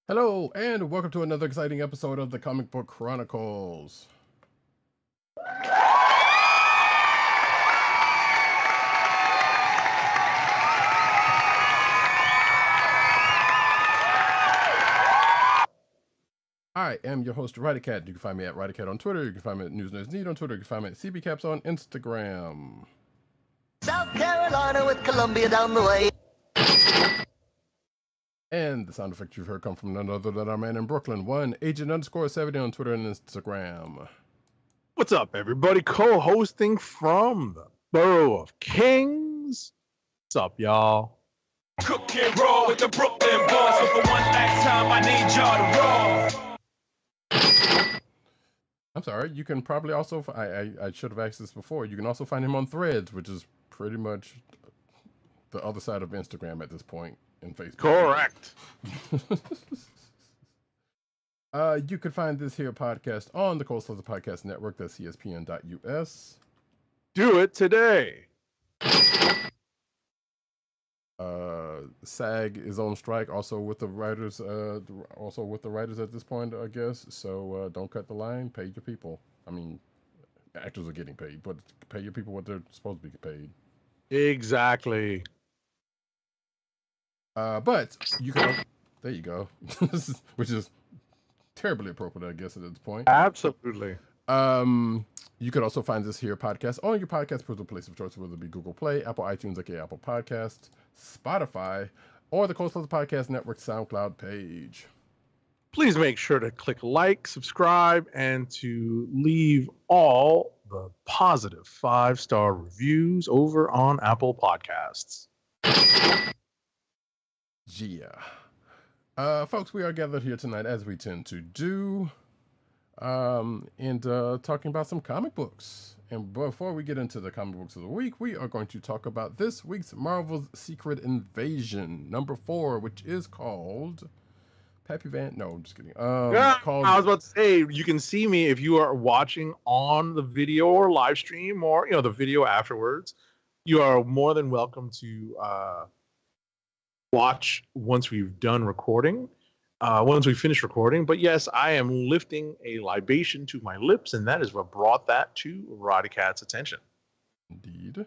Hello, and welcome to another exciting episode of the Comic Book Chronicles. I am your host, Roddykat. You can find me at Roddykat on Twitter. You can find me at News Nerds Need on Twitter. You can find me at CBCaps on Instagram. South Carolina with Columbia down the way. And the sound effect you've heard come from none other than our man in Brooklyn, Agent_70 on Twitter and Instagram. What's up, everybody? Co-hosting from the Borough of Kings. What's up, y'all? Cook and roll with the Brooklyn boys. So for one last time, I need y'all to roll. I'm sorry, you can probably also, I should have asked this before, you can also find him on Threads, which is pretty much the other side of Instagram at this point. In Facebook. Correct. You can find this here podcast on the Cold Slaughter Podcast Network. That's CSPN.us. Do it today. SAG is on strike, also with the writers. At this point, I guess. So don't cut the line. Pay your people. I mean, actors are getting paid, but pay your people what they're supposed to be paid. Exactly. But you can, there you go, which is terribly appropriate, I guess, at this point. Absolutely. You could also find this here podcast on your podcast personal place of choice, whether it be Google Play, Apple iTunes, aka Apple Podcasts, Spotify, or the Cold Slaughter Podcast Network SoundCloud page. Please make sure to click like, subscribe, and to leave all the positive 5-star reviews over on Apple Podcasts. Yeah. Folks, we are gathered here tonight, as we tend to do, and talking about some comic books. And before we get into the comic books of the week, we are going to talk about this week's Marvel's Secret Invasion, number 4, which is called Pappy Van. No, I'm just kidding. Called... I was about to say, you can see me if you are watching on the video or live stream, or the video afterwards. You are more than welcome to watch once we've done recording, once we finish recording. But yes, I am lifting a libation to my lips, and that is what brought that to Roddykat's attention. Indeed.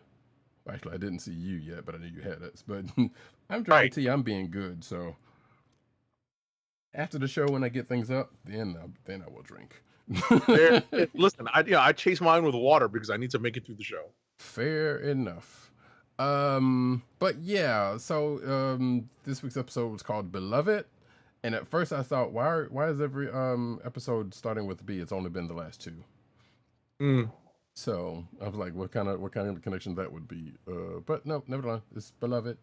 Actually, I didn't see you yet, but I knew you had it. But I'm trying to tell you, I'm being good. So after the show, when I get things up, then I will drink. Listen, I chase mine with water because I need to make it through the show. Fair enough. But yeah, so this week's episode was called Beloved, and at first I thought, why is every episode starting with B? It's only been the last 2. So I was like, what kind of connection that would be? But no, nevertheless, it's Beloved,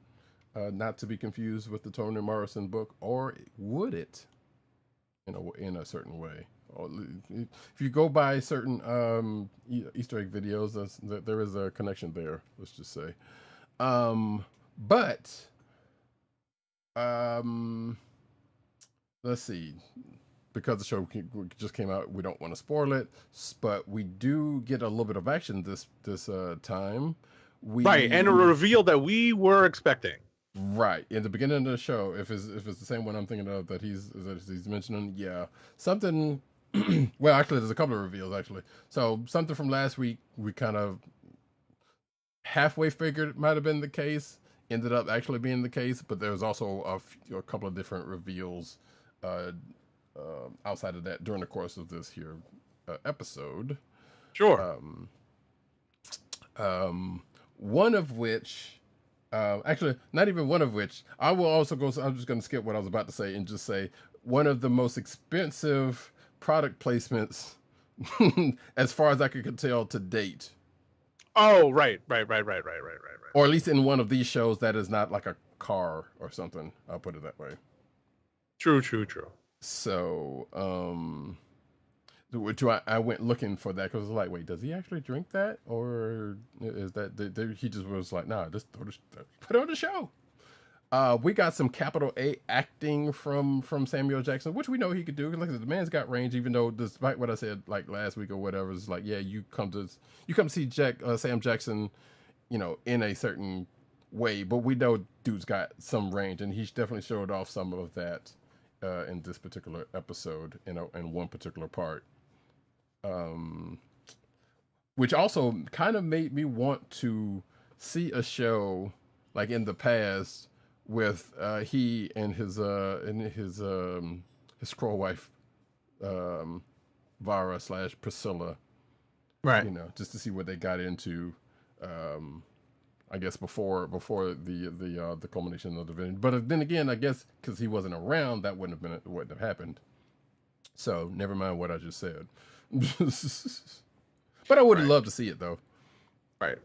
not to be confused with the Toni Morrison book, or would it? In a certain way. If you go by certain Easter egg videos, there is a connection there. Let's just say. But let's see, because the show just came out, we don't want to spoil it, but we do get a little bit of action this time. And a reveal that we were expecting. Right in the beginning of the show, if it's the same one I'm thinking of that he's mentioning, yeah, something. Well, actually, there's a couple of reveals actually. So something from last week we kind of halfway figured it might have been the case, ended up actually being the case, but there's also a couple of different reveals outside of that during the course of this here episode. Sure. One of which, actually, not even one of which, I will also go. So I'm just going to skip what I was about to say and just say one of the most expensive product placements, as far as I could tell, to date. Oh, right. Or at least in one of these shows that is not like a car or something. I'll put it that way. True. So, which I went looking for that because I was like, wait, does he actually drink that, or is that he just was like, nah, just put it on the show. We got some capital A acting from Samuel Jackson, which we know he could do. Like I said, the man's got range, even though despite what I said like last week or whatever, it's like, yeah, you come to see Sam Jackson, in a certain way, but we know dude's got some range, and he definitely showed off some of that in this particular episode in one particular part, which also kind of made me want to see a show like in the past with he and his scroll wife Vara / Priscilla, Right. you know, just to see what they got into. I guess before the culmination of the event. But then again, I guess because he wasn't around, that wouldn't have happened. So never mind what I just said. But I would have loved to see it though. Right.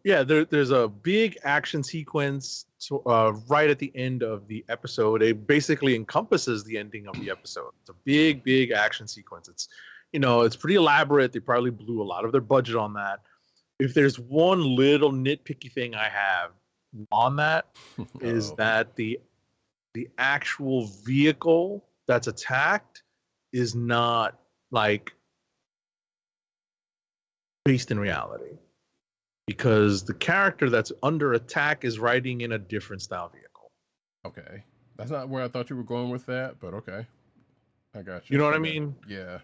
Yeah. There's a big action sequence right at the end of the episode. It basically encompasses the ending of the episode. It's a big action sequence. It's, you know, it's pretty elaborate. They probably blew a lot of their budget on that. If there's one little nitpicky thing I have on that is that the actual vehicle that's attacked is not like based in reality, because the character that's under attack is riding in a different style vehicle. Okay, that's not where I thought you were going with that, but okay, I got you. You know what I mean? Yeah.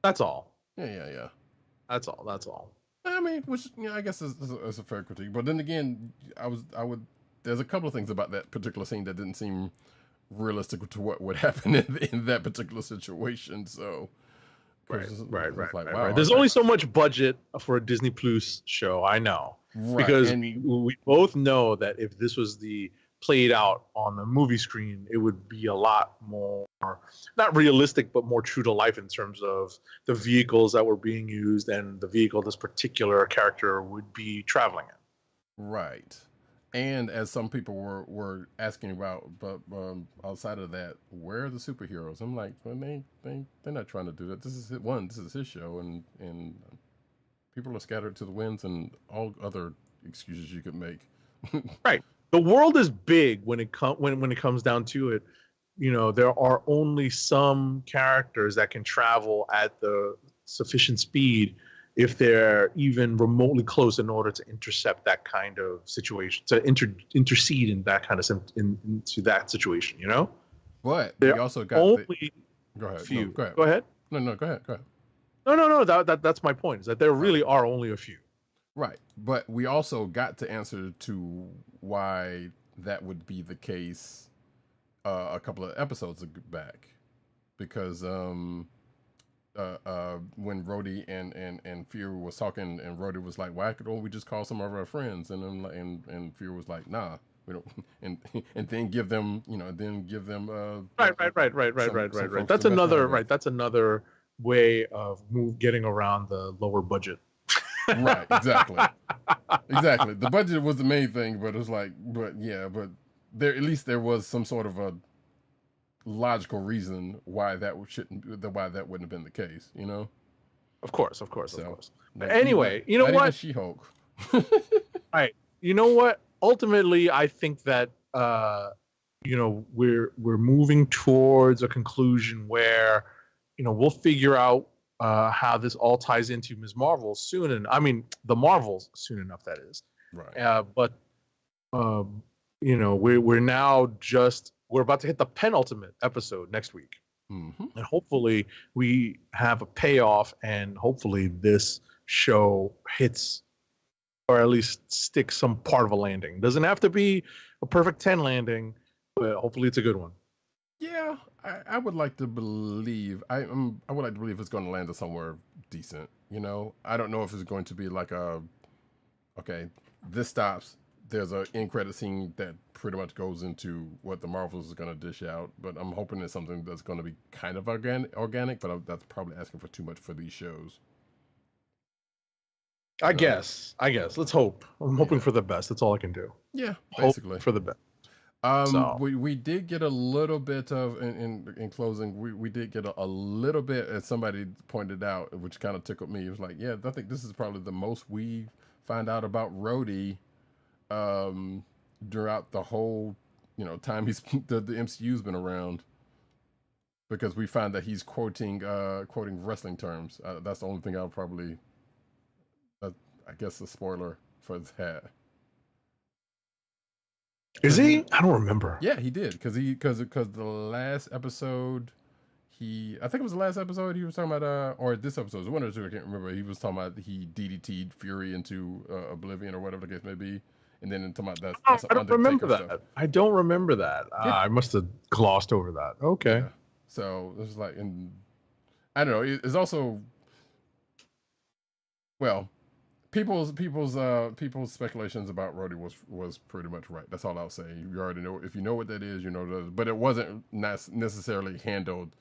That's all. Yeah. That's all. I mean, which, you know, I guess is a fair critique. But then again, there's a couple of things about that particular scene that didn't seem realistic to what would happen in that particular situation. So, Right. Like, wow, There's only so much budget for a Disney Plus show. I know, because we both know that if this was played out on the movie screen, it would be a lot more, not realistic, but more true to life in terms of the vehicles that were being used and the vehicle this particular character would be traveling in. Right. And as some people were asking about, but outside of that, where are the superheroes? I'm like, well, they're not trying to do that. This is his show, and people are scattered to the winds and all other excuses you could make. Right. The world is big when it comes down to it. You know, there are only some characters that can travel at the sufficient speed if they're even remotely close in order to intercept that kind of situation, to intercede in that kind of into that situation. You know, but there we also got only go ahead. few. No, go ahead. Go ahead. No, go ahead. No. That's my point. Is that there really are only a few. Right, but we also got to answer to why that would be the case a couple of episodes back, because when Rhodey and Fury was talking, and Rhodey was like, "Why don't we just call some of our friends?" And Fury was like, "Nah, we don't," and then give them, you know, Right. That's another way of getting around the lower budget. Right, exactly. The budget was the main thing, but it was like, but there, at least there was some sort of a logical reason why that wouldn't have been the case, you know? Of course. But anyway, you know what? She-Hulk. Right. You know what? Ultimately, I think that you know, we're moving towards a conclusion where, you know, we'll figure out how this all ties into Ms. Marvel soon, and I mean the Marvels soon enough, that is. Right. But you know, we're about to hit the penultimate episode next week, and hopefully we have a payoff, and hopefully this show hits, or at least sticks some part of a landing. Doesn't have to be a perfect 10 landing, but hopefully it's a good one. Yeah, I would like to believe I would like to believe it's going to land somewhere decent. You know, I don't know if it's going to be like okay, this stops. There's an end credit scene that pretty much goes into what the Marvels is going to dish out, but I'm hoping it's something that's going to be kind of organic. But that's probably asking for too much for these shows. I guess. Let's hope. I'm hoping for the best. That's all I can do. Yeah, basically hope for the best. We did get a little bit of in closing. We did get a little bit, as somebody pointed out, which kind of tickled me. It was like, yeah, I think this is probably the most we find out about Rhodey throughout the whole, you know, time the MCU's been around, because we find that he's quoting wrestling terms. That's the only thing I'll probably, I guess, a spoiler for that. Is he? I don't remember. Yeah, he did because the last episode, I think it was the last episode he was talking about, or this episode, it was one or two, I can't remember. He was talking about he DDT'd Fury into oblivion or whatever the case may be, and then talking about that's I don't remember that. stuff. I don't remember that. Yeah. I must have glossed over that. Okay. Yeah. So it's like, and I don't know. It's also, well, people's speculations about Rhodey was pretty much right. That's all I'll say. You already know, if you know what that is, you know that, but it wasn't necessarily handled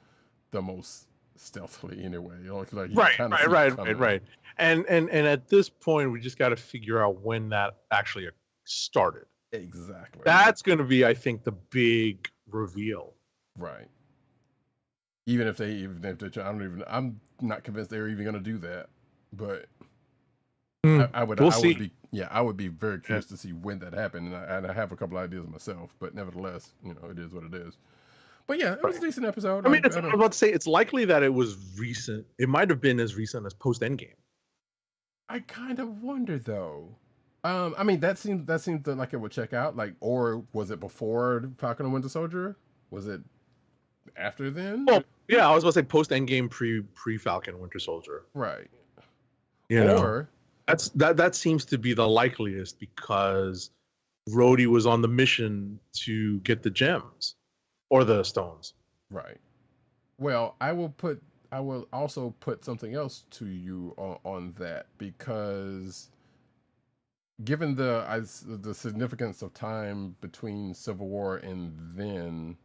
the most stealthily anyway. Like right. And at this point, we just got to figure out when that actually started. Exactly. That's going to be, I think, the big reveal. Right. Even if they I'm not convinced they're even going to do that, but I would be very curious to see when that happened, and I have a couple ideas myself, but nevertheless, it is what it is. But yeah, it was a decent episode. I mean, I'm about to say, it's likely that it was recent. It might have been as recent as post Endgame. I kind of wonder though. I mean, that seemed like it would check out. Like, or was it before Falcon and Winter Soldier? Was it after then? Well, yeah, I was about to say post Endgame, pre Falcon Winter Soldier. Right. Or that seems to be the likeliest because Rhodey was on the mission to get the gems or the stones. Right. Well, I will also put something else to you on that, because given the significance of time between Civil War and then,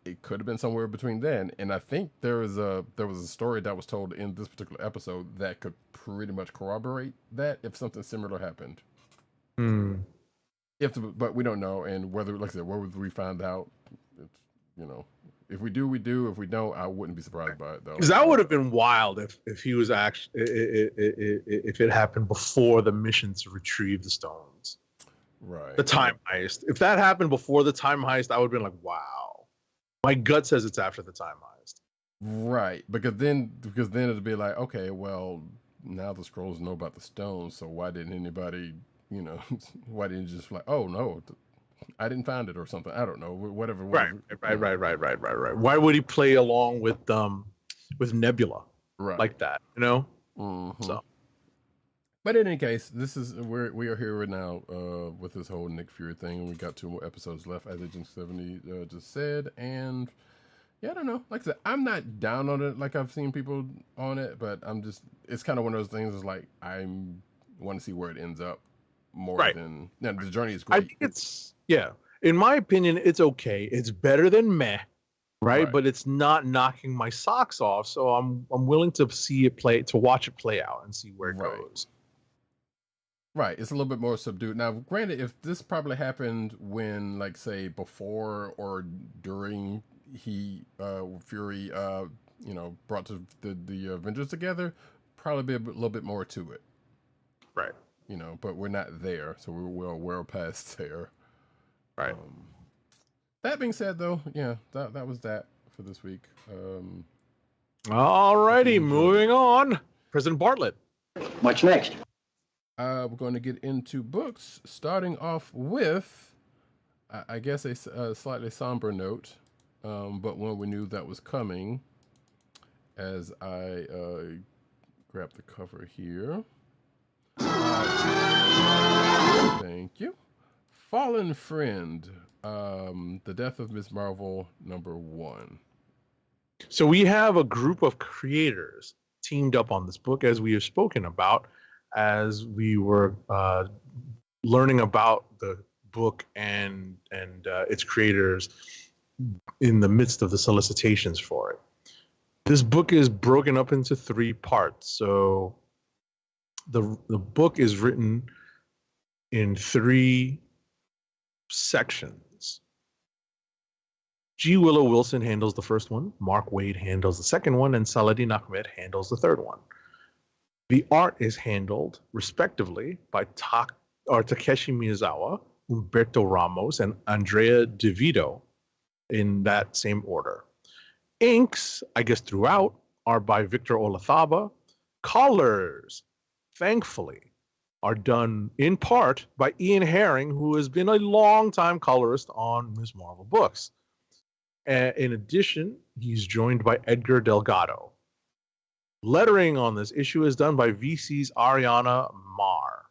it could have been somewhere between then, and I think there was a story that was told in this particular episode that could pretty much corroborate that if something similar happened. But we don't know, and whether, like I said, whether we find out, if we do, we do. If we don't, I wouldn't be surprised by it though. Because that would have been wild if he was actually if it happened before the mission to retrieve the stones. Right. The time heist. If that happened before the time heist, I would have been like, wow. My gut says it's after the time heist. Right. Because then it'd be like, okay, well, now the Skrulls know about the stones, so why didn't anybody, why didn't you just like, oh no, I didn't find it or something? I don't know. Whatever. Right. Why would he play along with Nebula? Right. Like that, So. But in any case, we are here right now with this whole Nick Fury thing, and we got 2 more episodes left, as Agent 70 just said. And yeah, I don't know. Like I said, I'm not down on it like I've seen people on it, but it's kind of one of those things. Is like I want to see where it ends up more than the journey is great. I think in my opinion, it's okay. It's better than meh. Right, but it's not knocking my socks off, so I'm willing to watch it play out and see where it goes. Right, it's a little bit more subdued. Now, granted, if this probably happened when, like, say, before or during Fury, brought the Avengers together, probably be a little bit more to it. Right. But we're not there, so we're well past there. Right. That being said, though, yeah, that was that for this week. Alrighty, moving on. President Bartlett. What's next? We're going to get into books, starting off with, I guess, a slightly somber note, but one we knew that was coming. As I grab the cover here. Thank you. Fallen Friend. The Death of Ms. Marvel, #1. So we have a group of creators teamed up on this book, as we have spoken about, as we were learning about the book and its creators in the midst of the solicitations for it. This book is broken up into 3 parts. So the book is written in 3 sections. G. Willow Wilson handles the first one, Mark Waid handles the second one, and Saladin Ahmed handles the third one. The art is handled, respectively, by Takeshi Miyazawa, Umberto Ramos, and Andrea DeVito, in that same order. Inks, I guess throughout, are by Victor Olathaba. Colors, thankfully, are done in part by Ian Herring, who has been a long-time colorist on Ms. Marvel books. In addition, he's joined by Edgar Delgado. Lettering on this issue is done by VC's Ariana Marr.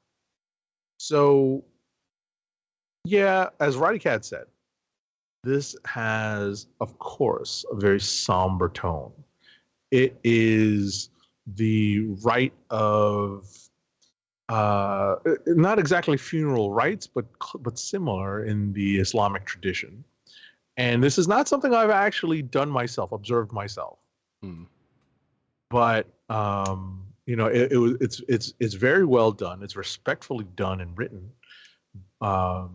So, yeah, as Roddykat said, this has, of course, a very somber tone. It is the rite of not exactly funeral rites, but similar in the Islamic tradition. And this is not something I've actually done myself, observed myself. But it's very well done. It's respectfully done and written. I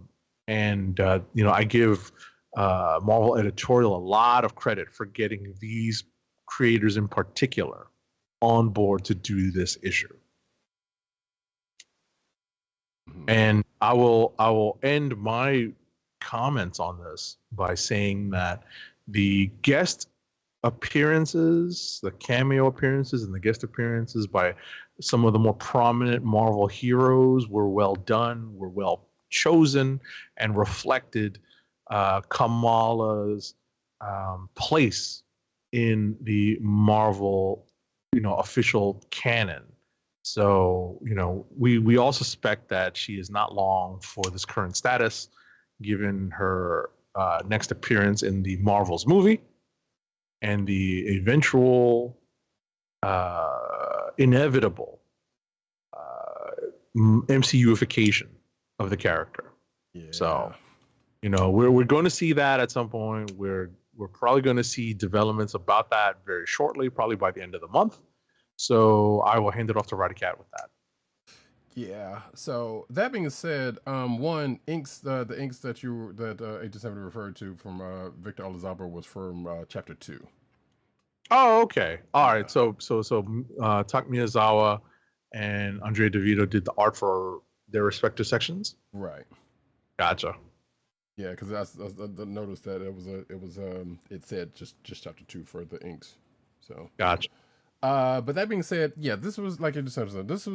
give Marvel Editorial a lot of credit for getting these creators in particular on board to do this issue. And I will end my comments on this by saying that the guest appearances, the cameo appearances and the guest appearances by some of the more prominent Marvel heroes were well done, were well chosen, and reflected Kamala's place in the Marvel, official canon. So, we all suspect that she is not long for this current status, given her next appearance in the Marvels movie and the eventual, inevitable MCUification of the character. Yeah. So, we're going to see that at some point. We're probably going to see developments about that very shortly, probably by the end of the month. So I will hand it off to Roddykat with that. Yeah. So that being said, one inks the inks that AHSOKA referred to from Victor Olazabal was from chapter 2. Oh, okay. All right. So Tak Miyazawa and Andrea DeVito did the art for their respective sections. Right. Gotcha. Yeah, because I noticed that it said just chapter 2 for the inks. So gotcha. But that being said, yeah, this was like you just said. It is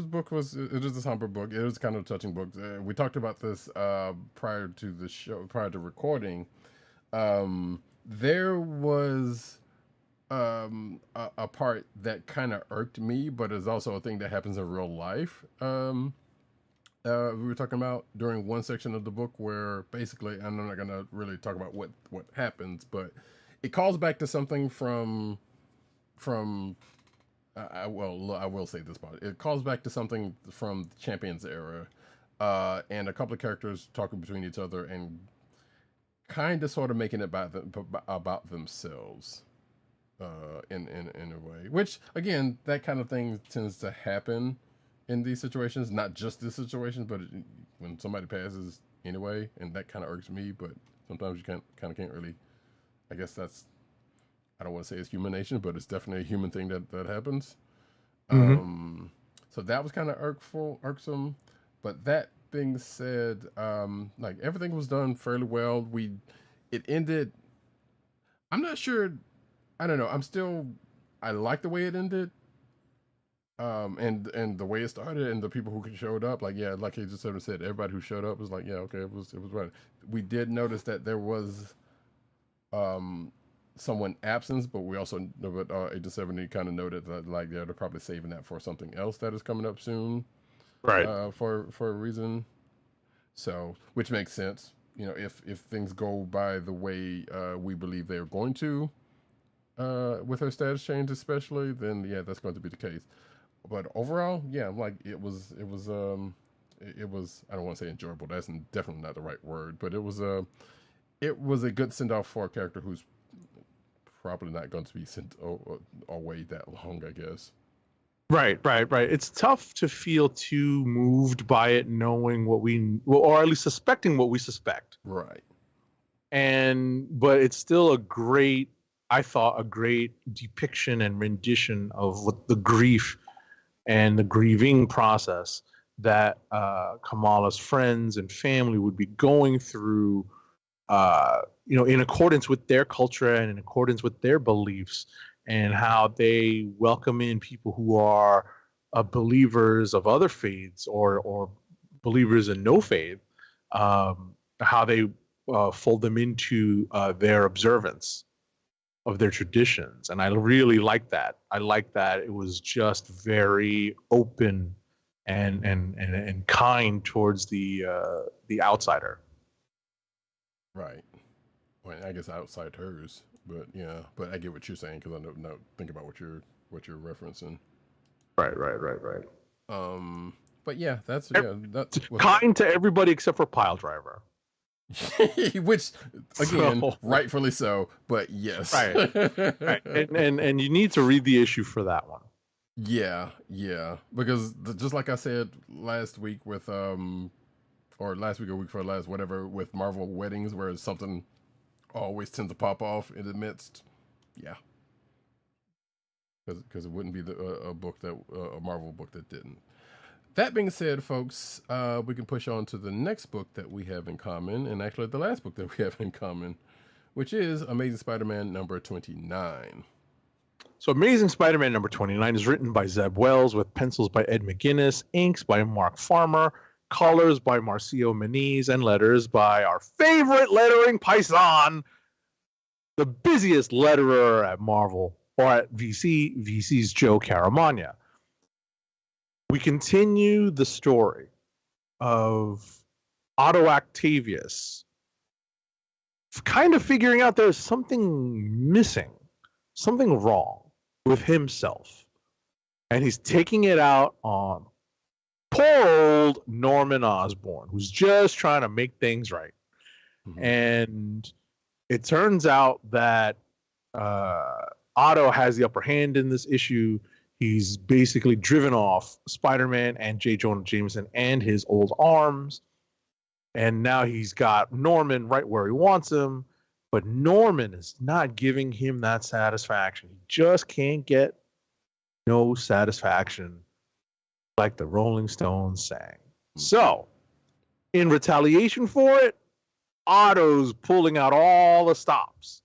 a somber book. It was kind of a touching book. We talked about this prior to the show, prior to recording. There was a part that kind of irked me, but is also a thing that happens in real life. We were talking about during one section of the book where basically, I'm not going to really talk about what happens, but it calls back to something from I will say this part. It calls back to something from the Champions era, and a couple of characters talking between each other and kind of sort of making it about themselves, in a way. Which again, that kind of thing tends to happen in these situations. Not just this situation, but when somebody passes anyway, and that kind of irks me. But sometimes you can't really. I guess that's. I don't want to say it's human nature, but it's definitely a human thing that happens. Mm-hmm. So that was kind of irksome. But that being said, like everything was done fairly well. It ended. I'm not sure. I don't know. I like the way it ended. And the way it started and the people who showed up, like, yeah, like he just sort of said, everybody who showed up was like, yeah, okay, it was right. We did notice that there was, someone absent, but we also know that Agent 70 kind of noted that like they're probably saving that for something else that is coming up soon, right? For a reason. So, which makes sense, if things go by the way we believe they're going to, with her status change especially, then yeah, that's going to be the case. But overall, yeah, like it was. I don't want to say enjoyable. That's definitely not the right word, but it was a good send off for a character who's probably not going to be sent away that long, I guess. Right. It's tough to feel too moved by it, knowing or at least suspecting what we suspect. Right. But it's still a great depiction and rendition of what the grief and the grieving process that Kamala's friends and family would be going through, in accordance with their culture and in accordance with their beliefs, and how they welcome in people who are believers of other faiths or believers in no faith, how they fold them into their observance of their traditions. And I really like that. I like that it was just very open and kind towards the outsider. Right. Well, I guess outside hers, but yeah. But I get what you're saying because I don't think about what you're referencing. Right. But yeah, that's kind to everybody except for Pile Driver. Which again, rightfully so, but yes. Right. And you need to read the issue for that one. Yeah, because just like I said last week with or last week or week before last, whatever, with Marvel Weddings, where something always tends to pop off in the midst. Yeah, because it wouldn't be a Marvel book that didn't. That being said, folks, we can push on to the next book that we have in common, and actually the last book that we have in common, which is Amazing Spider-Man number 29. So Amazing Spider-Man number 29 is written by Zeb Wells with pencils by Ed McGuinness, inks by Mark Farmer, colors by Marcio Meniz, and letters by our favorite lettering paisan, the busiest letterer at Marvel, or at VC's Joe Caramagna. We continue the story of Otto Octavius kind of figuring out there's something missing, something wrong with himself. And he's taking it out on poor old Norman Osborn, who's just trying to make things right. Mm-hmm. And it turns out that Otto has the upper hand in this issue. He's basically driven off Spider-Man and J. Jonah Jameson and his old arms. And now he's got Norman right where he wants him. But Norman is not giving him that satisfaction. He just can't get no satisfaction, like the Rolling Stones sang. So, in retaliation for it, Otto's pulling out all the stops.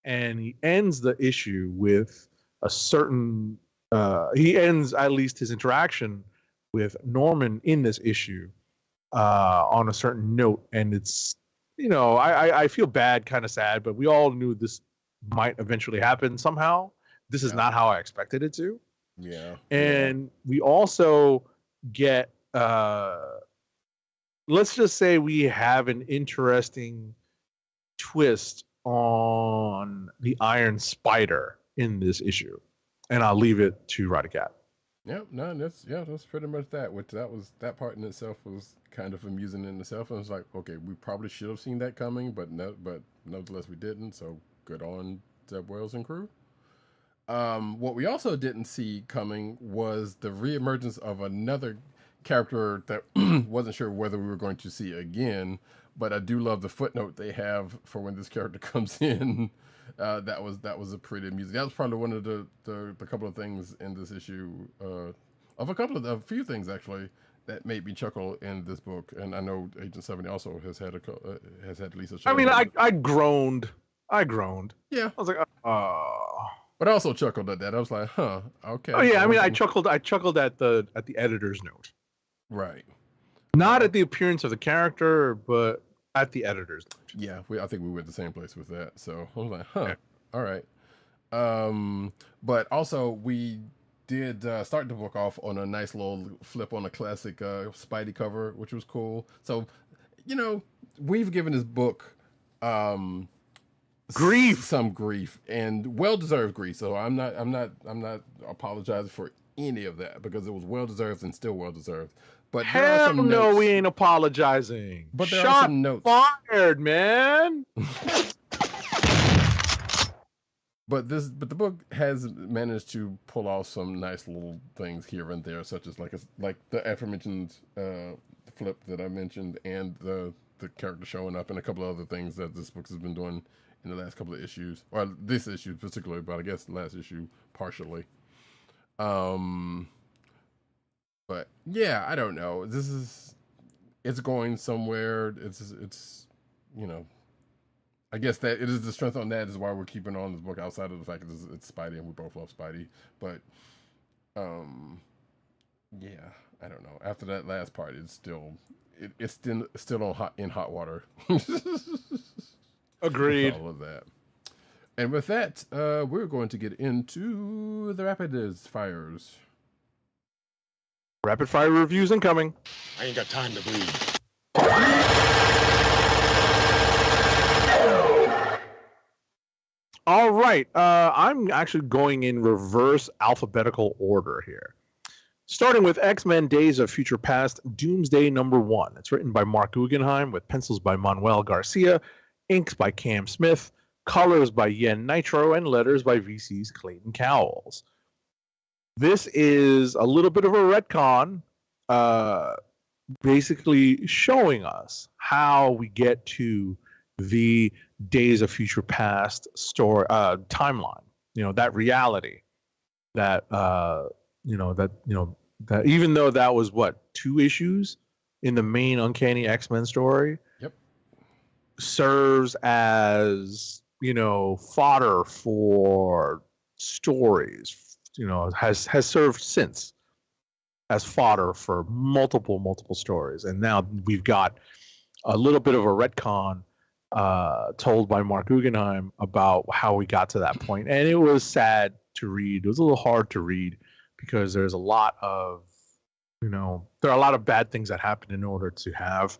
And he ends the issue with a certain... he ends at least his interaction with Norman in this issue on a certain note. And it's... I feel bad, kind of sad, but we all knew this might eventually happen somehow. This is not how I expected it to. Yeah. And we also get, let's just say we have an interesting twist on the Iron Spider in this issue. And I'll leave it to Roddykat. Yep, no, that's pretty much that. Which that part in itself was kind of amusing in itself. And I was like, okay, we probably should have seen that coming, but nevertheless we didn't. So good on Zeb Wells and crew. What we also didn't see coming was the reemergence of another character that wasn't sure whether we were going to see again. But I do love the footnote they have for when this character comes in. That was a pretty amusing. That was probably one of the couple of things in this issue, a few things actually that made me chuckle in this book. And I know Agent 70 also has had at least a. I mean, I groaned. Yeah, I was like, oh. But I also chuckled at that. I was like, huh, okay. Oh yeah, I mean, I chuckled at the editor's note. Right. Not at the appearance of the character, but at the editor's note. Yeah, I think we went the same place with that. So I was like, huh, yeah. All right. But also we did start the book off on a nice little flip on a classic Spidey cover, which was cool. So, we've given this book some grief, and well-deserved grief. So I'm not apologizing for any of that because it was well-deserved and still well-deserved. But hell no, we ain't apologizing. But there are some notes. Fired, man. But the book has managed to pull off some nice little things here and there, such as like the aforementioned flip that I mentioned, and the character showing up, and a couple of other things that this book has been doing in the last couple of issues, or this issue particularly, but I guess the last issue partially. But yeah, I don't know. It's going somewhere. It's I guess that it is the strength on that is why we're keeping on this book outside of the fact that it's Spidey and we both love Spidey. But Yeah, I don't know. After that last part, it's still in hot water. Agreed. With all of that. And with that, we're going to get into the rapid fires. Rapid fire reviews incoming. I ain't got time to bleed. All right. I'm actually going in reverse alphabetical order here. Starting with X-Men Days of Future Past, Doomsday #1. It's written by Mark Guggenheim with pencils by Manuel Garcia, inks by Cam Smith, colors by Yen Nitro, and letters by VC's Clayton Cowles. This is a little bit of a retcon, basically showing us how we get to the Days of Future Past story timeline. That reality that that even though that was 2 issues in the main Uncanny X-Men story, Yep, serves as fodder for stories. Has served since as fodder for multiple stories, and now we've got a little bit of a retcon told by Mark Guggenheim about how we got to that point. And it was sad to read. It was a little hard to read because there's a lot of, there are a lot of bad things that happen in order to have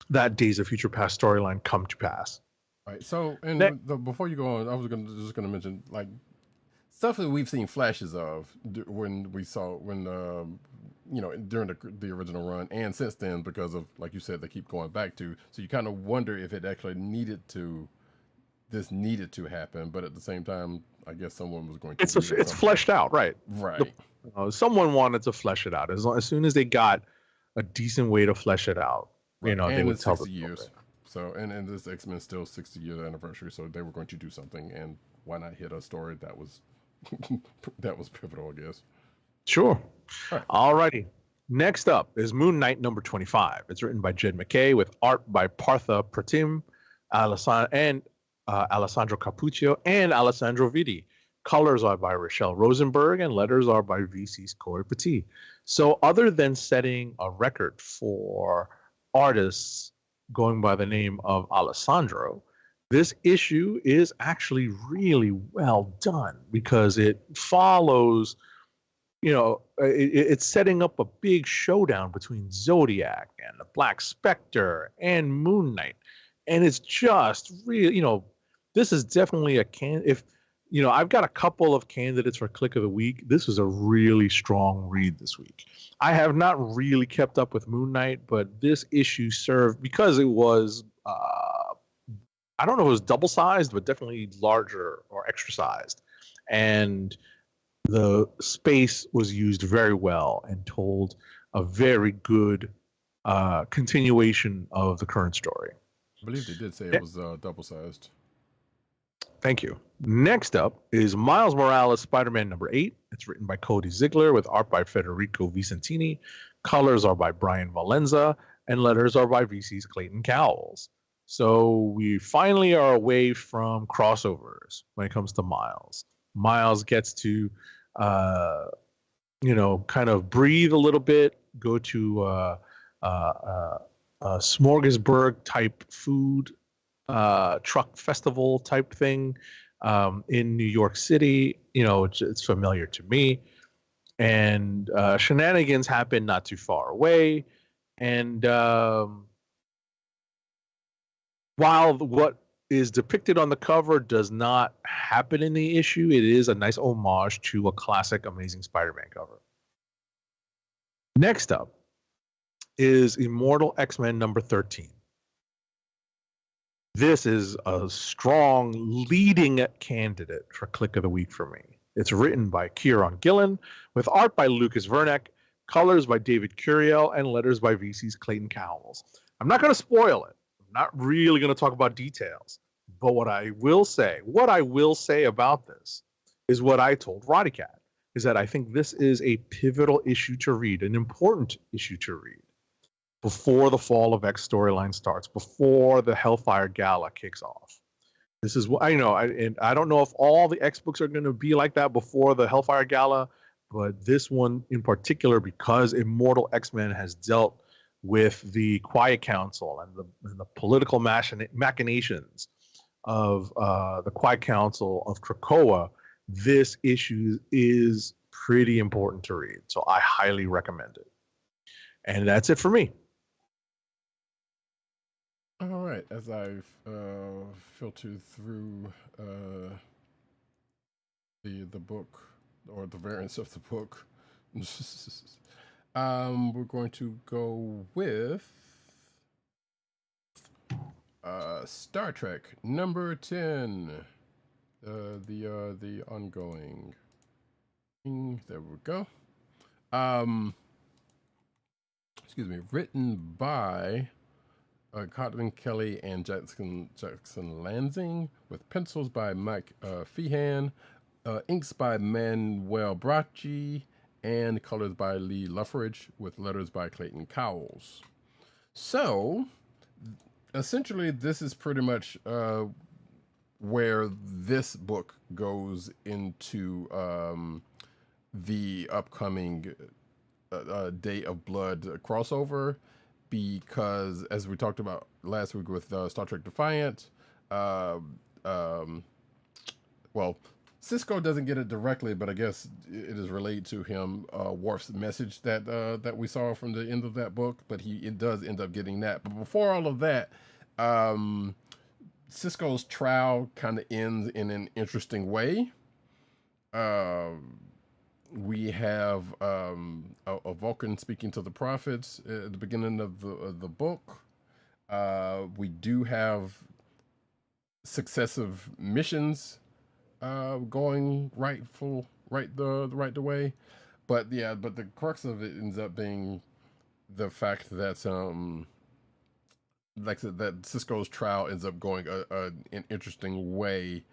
that Days of Future Past storyline come to pass. Right. So, and before you go on, I was just gonna mention stuff that we've seen flashes of during the original run, and since then, because of, like you said, they keep going back to. So you kind of wonder if it actually needed to happen, but at the same time, I guess someone was going to. It's fleshed out, right? Right. Someone wanted to flesh it out. As soon as they got a decent way to flesh it out, they would tell 60 years. So, and this X-Men still 60-year anniversary, so they were going to do something, and why not hit a story that was pivotal, I guess. Sure. All righty. Next up is Moon Knight #25. It's written by Jed MacKay with art by Partha Pratim, Alessandro Capuccio, and Alessandro Vitti. Colors are by Rochelle Rosenberg, and letters are by VC's Corey Petit. So other than setting a record for artists going by the name of Alessandro, this issue is actually really well done because it follows, it's setting up a big showdown between Zodiac and the Black Spectre and Moon Knight. And it's just really, this is definitely I've got a couple of candidates for Click of the Week. This was a really strong read this week. I have not really kept up with Moon Knight, but this issue served because it was, I don't know if it was double sized, but definitely larger or extra sized. And the space was used very well and told a very good continuation of the current story. I believe they did say it was double sized. Thank you. Next up is Miles Morales Spider-Man #8. It's written by Cody Ziegler with art by Federico Vicentini. Colors are by Brian Valenza, and letters are by VC's Clayton Cowles. So we finally are away from crossovers when it comes to Miles. Miles gets to, kind of breathe a little bit, go to a smorgasbord type food truck festival type thing in New York City. It's familiar to me. And shenanigans happen not too far away. And while what is depicted on the cover does not happen in the issue, it is a nice homage to a classic Amazing Spider-Man cover. Next up is Immortal X-Men #13. This is a strong leading candidate for Click of the Week for me. It's written by Kieron Gillen with art by Lucas Verneck, colors by David Curiel, and letters by VC's Clayton Cowles. I'm not going to spoil it. I'm not really going to talk about details. But what I will say about this is what I told Roddykat, is that I think this is a pivotal issue to read, an important issue to read before the Fall of X storyline starts, before the Hellfire Gala kicks off. This is what I know. I don't know if all the X books are going to be like that before the Hellfire Gala, but this one in particular, because Immortal X-Men has dealt with the Quiet Council and the political machinations of the Quiet Council of Krakoa, this issue is pretty important to read. So I highly recommend it. And that's it for me. All right, as I've filtered through the book or the variants of the book, we're going to go with Star Trek number 10, the ongoing. There we go. Excuse me. Written by Cotton Kelly and Jackson Lansing, with pencils by Mike Feehan, inks by Manuel Bracci, and colors by Lee Luffridge, with letters by Clayton Cowles. So, essentially, this is pretty much where this book goes into the upcoming Day of Blood crossover, because as we talked about last week with Star Trek Defiant, well, Sisko doesn't get it directly, but I guess it is related to him, Worf's message that we saw from the end of that book, but it does end up getting that. But before all of that, Sisko's trial kind of ends in an interesting way. We have a Vulcan speaking to the prophets at the beginning of the book. We do have successive missions going the way, but the crux of it ends up being the fact that like I said, that Sisko's trial ends up going an interesting way,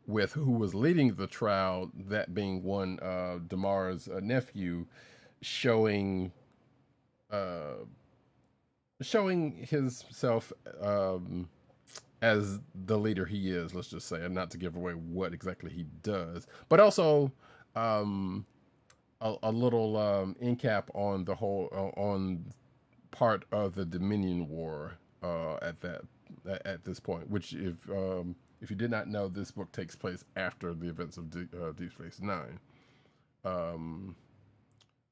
with who was leading the trial, that being one Damar's nephew, showing himself as the leader he is, let's just say, and not to give away what exactly he does, but also a little end cap on the whole on part of the Dominion War at this point, which if you did not know, this book takes place after the events of Deep Space Nine.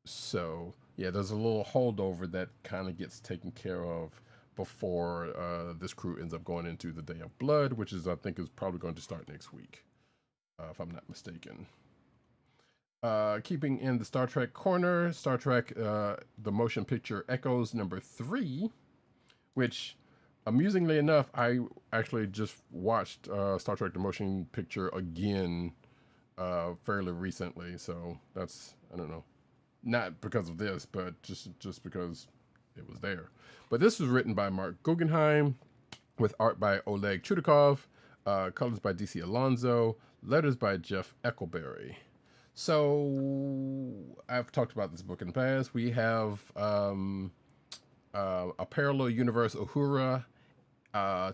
So yeah, there's a little holdover that kind of gets taken care of before this crew ends up going into the Day of Blood, which I think is probably going to start next week, if I'm not mistaken. Keeping in the Star Trek corner, Star Trek the Motion Picture Echoes number 3, which, amusingly enough, I actually just watched Star Trek the Motion Picture again fairly recently, so that's, I don't know, not because of this, but just because it was there. But this was written by Mark Guggenheim, with art by Oleg Chudakov, colors by DC Alonso, letters by Jeff Eckelberry. So I've talked about this book in the past. We have a parallel universe Uhura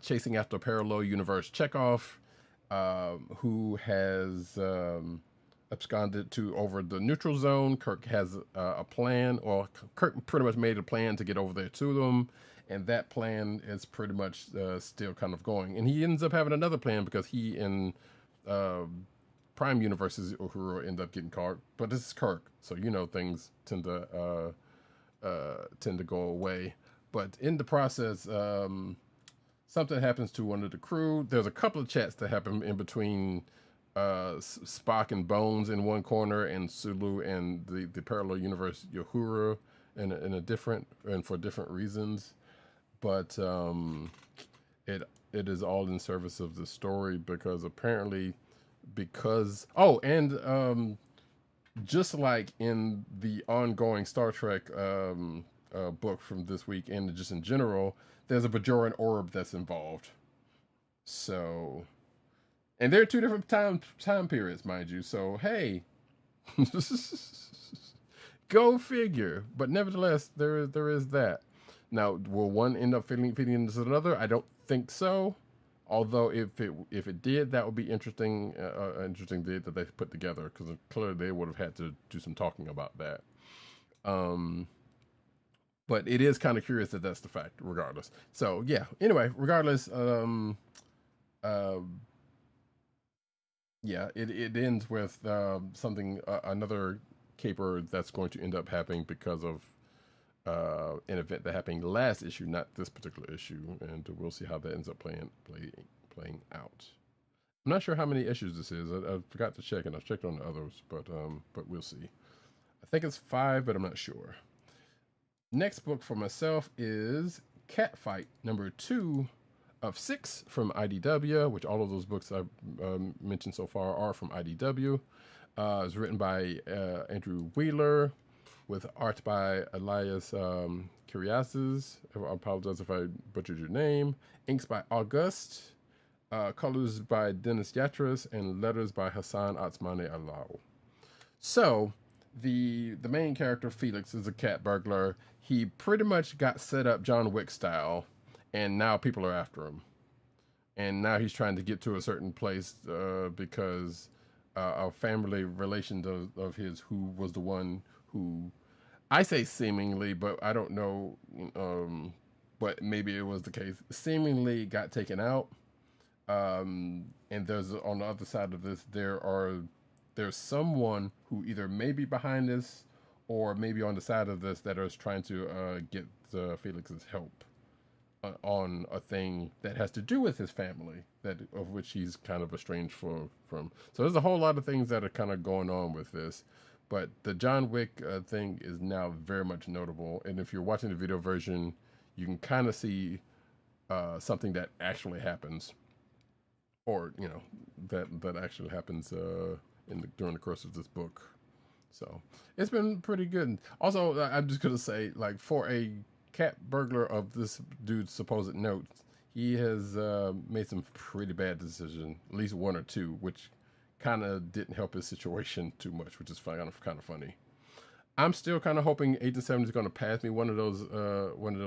chasing after a parallel universe Chekhov, who has absconded over the neutral zone. Kirk has a plan, or Kirk pretty much made a plan to get over there to them, and that plan is pretty much still kind of going. And he ends up having another plan because he and Prime Universe's Uhura end up getting caught. But this is Kirk, so things tend to go away. But in the process, something happens to one of the crew. There's a couple of chats that happen in between Spock and Bones in one corner, and Sulu and the parallel universe Uhura in a different, and for different reasons. But it is all in service of the story, because apparently, just like in the ongoing Star Trek book from this week, and just in general, there's a Bajoran orb that's involved. So, and there are two different time periods, mind you. So hey, go figure. But nevertheless, there is that. Now, will one end up feeding into another? I don't think so. Although if it did, that would be interesting. Interesting that they put together, because clearly they would have had to do some talking about that. But it is kind of curious that that's the fact, regardless. So yeah. Anyway, regardless, yeah, it ends with something another caper that's going to end up happening because of an event that happened last issue, not this particular issue, and we'll see how that ends up playing out. I'm not sure how many issues this is. I forgot to check, and I've checked on the others, but we'll see. I think it's 5, but I'm not sure. Next book for myself is Catfight, number 2 of 6 from IDW, which all of those books I've mentioned so far are from IDW. It's written by Andrew Wheeler, with art by Elias Kiriazis. I apologize if I butchered your name. Inks by August. Colors by Dennis Yatras, and letters by Hassan Atsmane Alao. So, the main character, Felix, is a cat burglar. He pretty much got set up John Wick style, and now people are after him. And now he's trying to get to a certain place because a family relation of his, who was the one who, I say seemingly, but I don't know, but maybe it was the case, seemingly got taken out. And there's, on the other side of this, there's someone who either may be behind this or maybe on the side of this that is trying to get Felix's help on a thing that has to do with his family, of which he's kind of estranged from. So there's a whole lot of things that are kind of going on with this, but the John Wick thing is now very much notable. And if you're watching the video version, you can kind of see something that actually happens, or that actually happens during the course of this book. So it's been pretty good. Also, I'm just gonna say, like, for a cat burglar of this dude's supposed notes, he has made some pretty bad decisions, at least one or two, which kind of didn't help his situation too much, which is kind of funny. I'm still kind of hoping Agent 70 is going to pass me one of those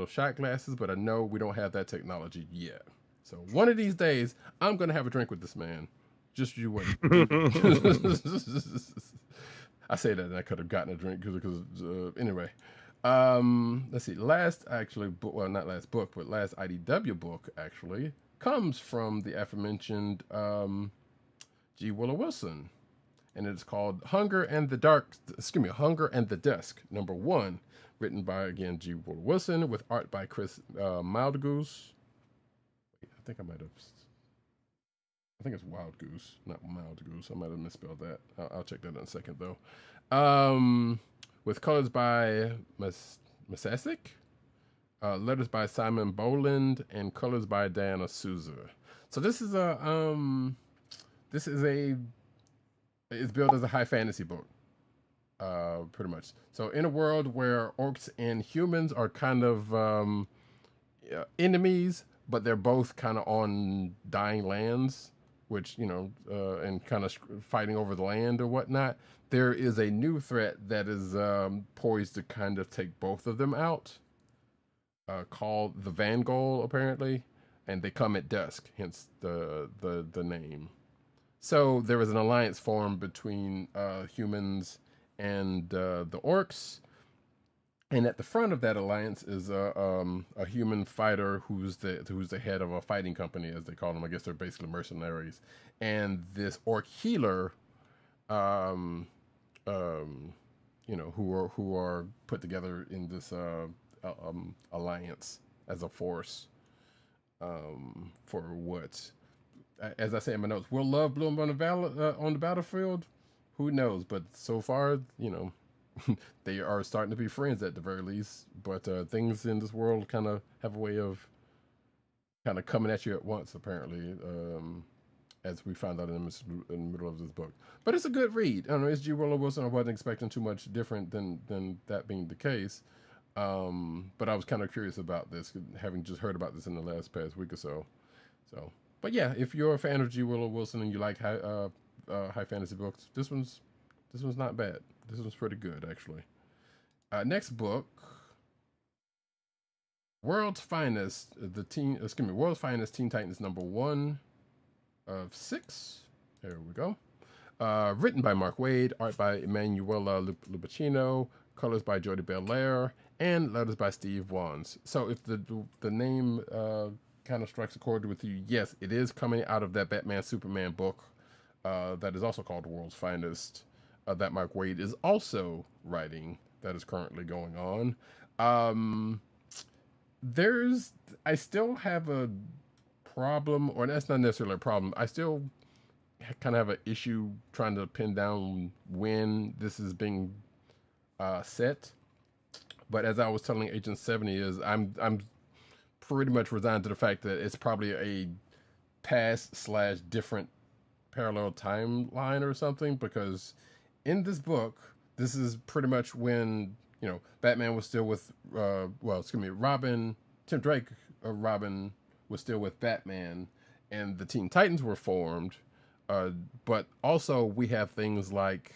shot glasses, but I know we don't have that technology yet. So one of these days, I'm going to have a drink with this man. Just you wait. I say that, and I could have gotten a drink because anyway. Let's see. Last IDW book actually comes from the aforementioned G. Willow Wilson, and it's called Hunger and the Dusk, number 1, written by, again, G. Willow Wilson, with art by Chris Wildgoose. I think it's Wildgoose, not Wildgoose. I might have misspelled that. I'll check that in a second, though. With colors by Masasic, letters by Simon Boland, and colors by Diana Souza. So this is it's billed as a high fantasy book, pretty much. So in a world where orcs and humans are kind of enemies, but they're both kind of on dying lands, which, and kind of fighting over the land or whatnot, there is a new threat that is poised to kind of take both of them out, called the Vangol, apparently, and they come at dusk, hence the name. So there is an alliance formed between humans and the orcs, and at the front of that alliance is a human fighter who's the head of a fighting company, as they call them. I guess they're basically mercenaries, and this orc healer, who are put together in this alliance as a force, for what, as I say in my notes, will love bloom on the battlefield? Who knows? But so far, they are starting to be friends at the very least. But things in this world kind of have a way of kind of coming at you at once, apparently, as we found out in the middle of this book. But it's a good read. I don't know, it's G. Willow Wilson. I wasn't expecting too much different than that being the case. But I was kind of curious about this, having just heard about this in the past week or so. But yeah, if you're a fan of G. Willow Wilson and you like high fantasy books, this one's not bad. This one's pretty good, actually. Next book World's Finest, World's Finest Teen Titans #1 of 6. There we go. Written by Mark Waid, art by Emanuela Lupacchino, colors by Jordie Bellaire, and letters by Steve Wands. So if the name kind of strikes a chord with you, yes, it is coming out of that Batman Superman book that is also called World's Finest, that Mark Waid is also writing, that is currently going on. I still have a problem, or that's not necessarily a problem. I still kind of have an issue trying to pin down when this is being set. But as I was telling Agent 70, I'm pretty much resigned to the fact that it's probably a past/different parallel timeline or something, because in this book, this is pretty much when, Batman was still with, Robin, Tim Drake, Robin was still with Batman, and the Teen Titans were formed. But also we have things like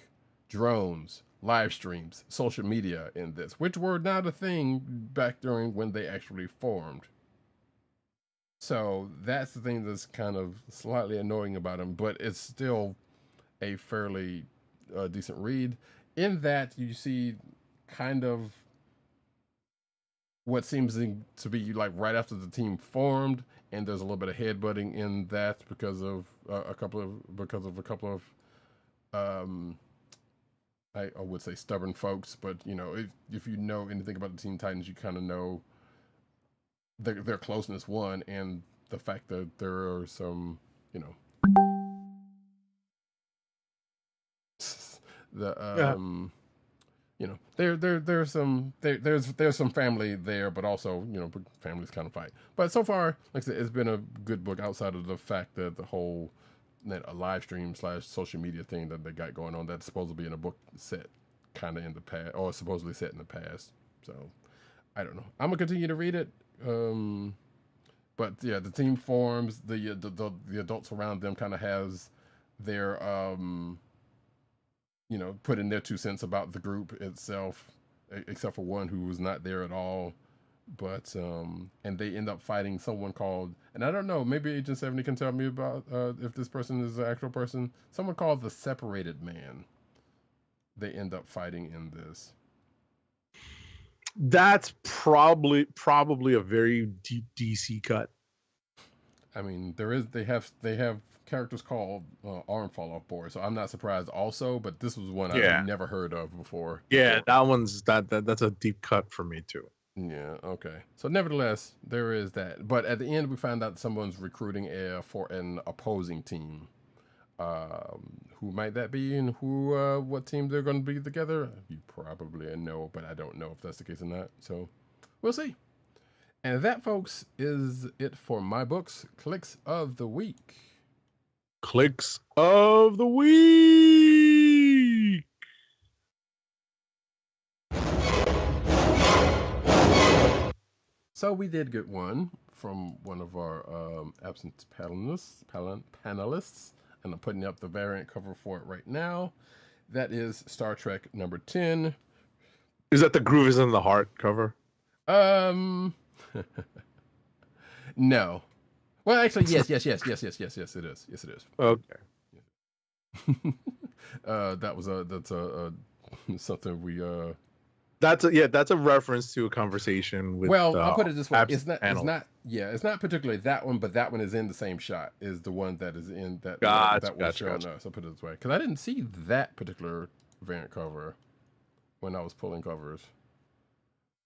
drones, live streams, social media in this, which were not a thing back during when they actually formed. So that's the thing that's kind of slightly annoying about them, but it's still a fairly decent read. In that you see kind of what seems to be like right after the team formed, and there's a little bit of headbutting in that because of a couple of I would say stubborn folks, but if you know anything about the Teen Titans, you kind of know their closeness, one, and the fact that there are some there's some family there, but also families kind of fight. But so far, like I said, it's been a good book outside of the fact that the whole a live stream / social media thing that they got going on that's supposed to be in a book set kind of in the past, or supposedly set in the past. So I don't know. I'm gonna continue to read it. But yeah, the team forms, the adults around them kind of has their put in their 2 cents about the group itself, except for one who was not there at all. But and they end up fighting someone called, and I don't know, maybe Agent 70 can tell me about if this person is an actual person. Someone called the Separated Man. They end up fighting in this. That's probably a very deep DC cut. I mean, they have characters called Arm Fall Off Board, so I'm not surprised also, but this was one I've never heard of before. Yeah, that one's that's a deep cut for me too. Yeah, okay. So nevertheless, there is that. But at the end, we find out someone's recruiting for an opposing team. Who might that be, and what team they're going to be together? You probably know, but I don't know if that's the case or not. So we'll see. And that, folks, is it for my books. Kliqs of the week. Kliqs of the week. So we did get one from one of our absent panelists, and I'm putting up the variant cover for it right now. That is Star Trek #10. Is that the Groove is in the Heart cover? No. Well, actually, yes, it is. Yes, it is. Okay. That's something we That's a reference to a conversation with. Well, I'll put it this way: it's not particularly that one, but that one is in the same shot. Is the one that is in that was shown us. I'll put it this way, because I didn't see that particular variant cover when I was pulling covers.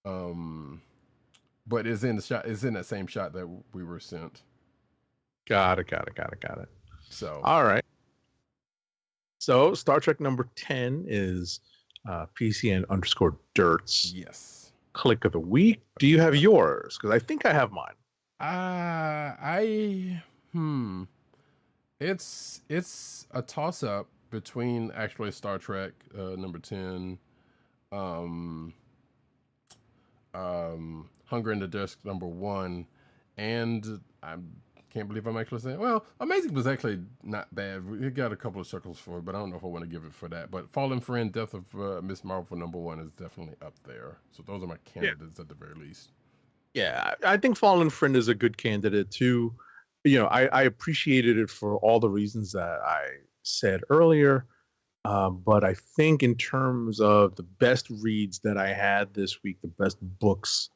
But it's in the shot. It's in that same shot that we were sent. Got it. So all right. So Star Trek #10 is PCN_Dirts. Yes. Click of the week. Do you have yours? Because I think I have mine. It's a toss up between actually Star Trek #10, Hunger in the Dusk #1, and I can't believe I'm actually saying, well, Amazing was actually not bad. It got a couple of chuckles for it, but I don't know if I want to give it for that. But Fallen Friend, Death of Miss Marvel #1 is definitely up there. So those are my candidates at the very least. Yeah, I think Fallen Friend is a good candidate too. I appreciated it for all the reasons that I said earlier. But I think in terms of the best reads that I had this week, the best books,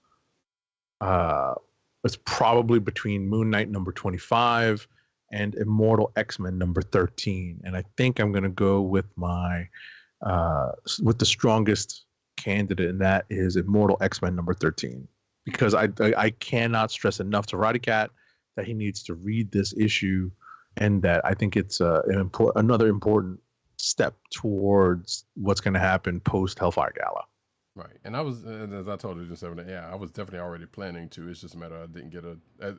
was probably between Moon Knight number 25 and Immortal X-Men number 13. And I think I'm going to go with with the strongest candidate, and that is Immortal X-Men number 13. Because I cannot stress enough to Roddykat that he needs to read this issue, and that I think it's another important step towards what's going to happen post Hellfire Gala. Right, and I was, as I told you just a minute, yeah, I was definitely already planning to. It's just a matter I didn't get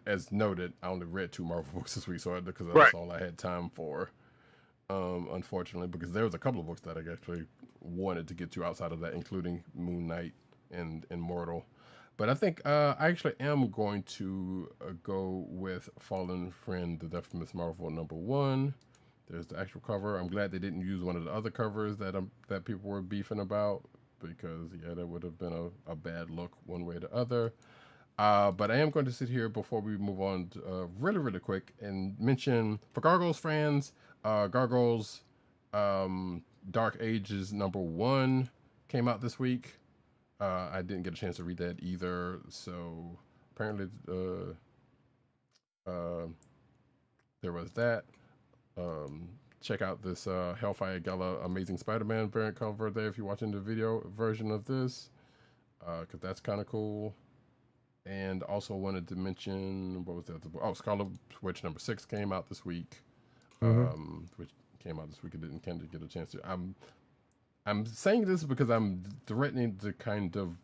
as noted. I only read 2 Marvel books this week, so because that's all I had time for. Unfortunately, because there was a couple of books that I actually wanted to get to outside of that, including Moon Knight and Immortal. But I think I actually am going to go with Fallen Friend, The Death of Miss Marvel number 1. There's the actual cover. I'm glad they didn't use one of the other covers that people were beefing about, because yeah, that would have been a bad look one way or the other. But I am going to sit here before we move on really, really quick and mention, for Gargoyles fans, Gargoyles Dark Ages number 1 came out this week. I didn't get a chance to read that either, so apparently there was that. Check out this Hellfire Gala Amazing Spider-Man variant cover there if you're watching the video version of this, because that's kind of cool. And also wanted to mention, what was that? Oh, Scarlet Witch number 6 came out this week, which came out this week. I didn't kind of get a chance to. I'm saying this because I'm threatening to kind of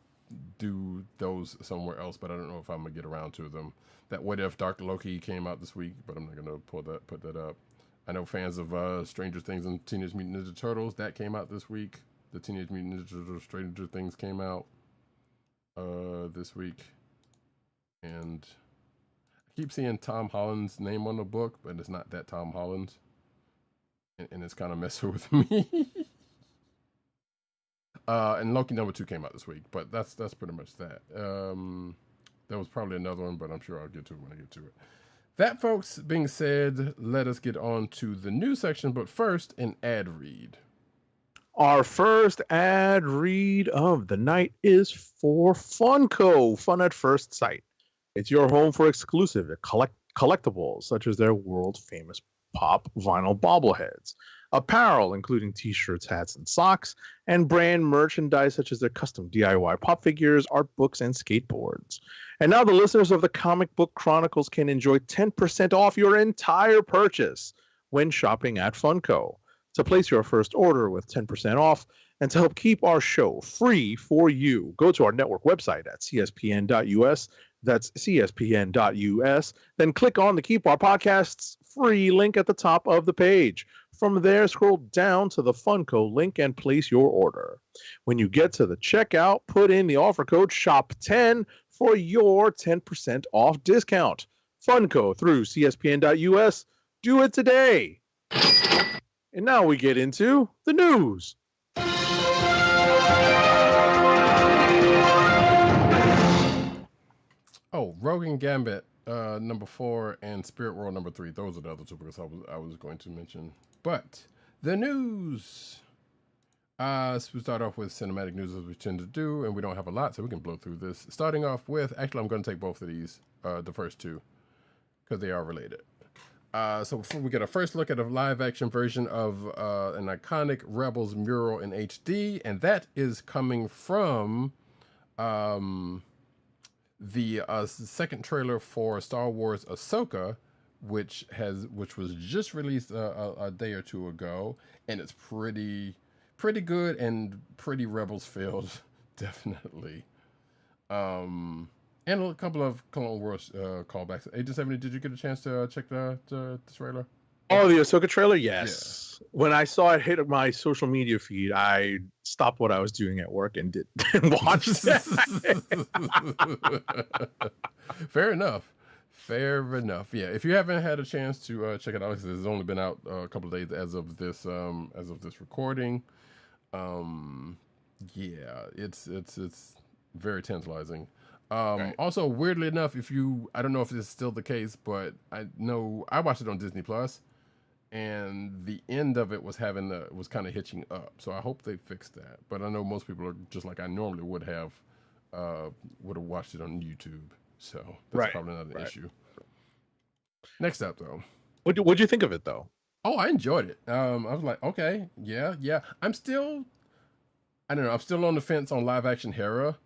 do those somewhere else, but I don't know if I'm gonna get around to them. That What If Dark Loki came out this week, but I'm not gonna put that up. I know fans of Stranger Things and Teenage Mutant Ninja Turtles, that came out this week. The Teenage Mutant Ninja Turtles Stranger Things came out this week, and I keep seeing Tom Holland's name on the book, but it's not that Tom Holland, and it's kind of messing with me. And Loki number 2 came out this week, but that's pretty much that. There was probably another one, but I'm sure I'll get to it when I get to it. That, folks, being said, let us get on to the news section, but first, an ad read. Our first ad read of the night is for Funko, Fun at First Sight. It's your home for exclusive collectibles, such as their world-famous pop vinyl bobbleheads, apparel, including t-shirts, hats, and socks, and brand merchandise such as their custom DIY pop figures, art books, and skateboards. And now the listeners of the Comic Book Chronicles can enjoy 10% off your entire purchase when shopping at Funko. To place your first order with 10% off and to help keep our show free for you, go to our network website at cspn.us. That's cspn.us. Then click on the Keep Our Podcasts free link at the top of the page. From there, scroll down to the Funko link and place your order. When you get to the checkout, put in the offer code SHOP10 for your 10% off discount. Funko through cspn.us. Do it today. And now we get into the news. Oh, Rogue and Gambit number 4 and Spirit World number 3. Those are the other 2 because I was going to mention. But the news. So we start off with cinematic news as we tend to do, and we don't have a lot, so we can blow through this. Starting off with, actually, I'm going to take both of these, the first 2, because they are related. So before we get a first look at a live-action version of an iconic Rebels mural in HD, and that is coming from the second trailer for Star Wars AHSOKA, which was just released a day or 2 ago, and it's pretty good and pretty Rebels filled, definitely. And a couple of Clone Wars callbacks. Agent 70, did you get a chance to check the trailer? Oh, the Ahsoka trailer? Yes. Yeah. When I saw it hit my social media feed, I stopped what I was doing at work and watched that. Fair enough. Yeah, if you haven't had a chance to check it out, because it's only been out a couple of days as of this recording. Yeah, it's very tantalizing. Right. Also, weirdly enough, I don't know if this is still the case, but I know I watched it on Disney Plus, and the end of it was was kind of hitching up. So I hope they fixed that. But I know most people are just like I normally would have watched it on YouTube. So that's Right. probably not an Right. issue. Next up, though. What'd you think of it though? Oh, I enjoyed it. I was like, okay, yeah. I don't know. I'm still on the fence on live action Hera.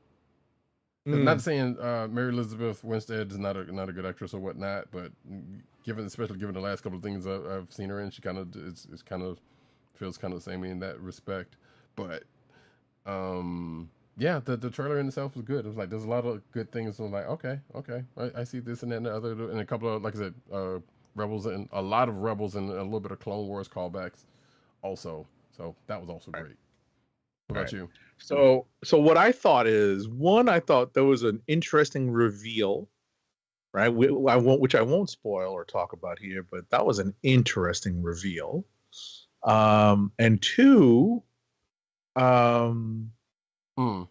Not saying Mary Elizabeth Winstead is not a good actress or whatnot, but especially given the last couple of things I've seen her in, she kind of feels kind of the same in that respect. But yeah, the trailer in itself was good. It was like there's a lot of good things. So I'm like, okay, I see this and that and the other, and a couple of, like I said, Rebels and a lot of Rebels and a little bit of Clone Wars callbacks also. So that was also great. What about you? So what I thought is, one, I thought there was an interesting reveal, right? Which I won't spoil or talk about here, but that was an interesting reveal. And two, Diana Leo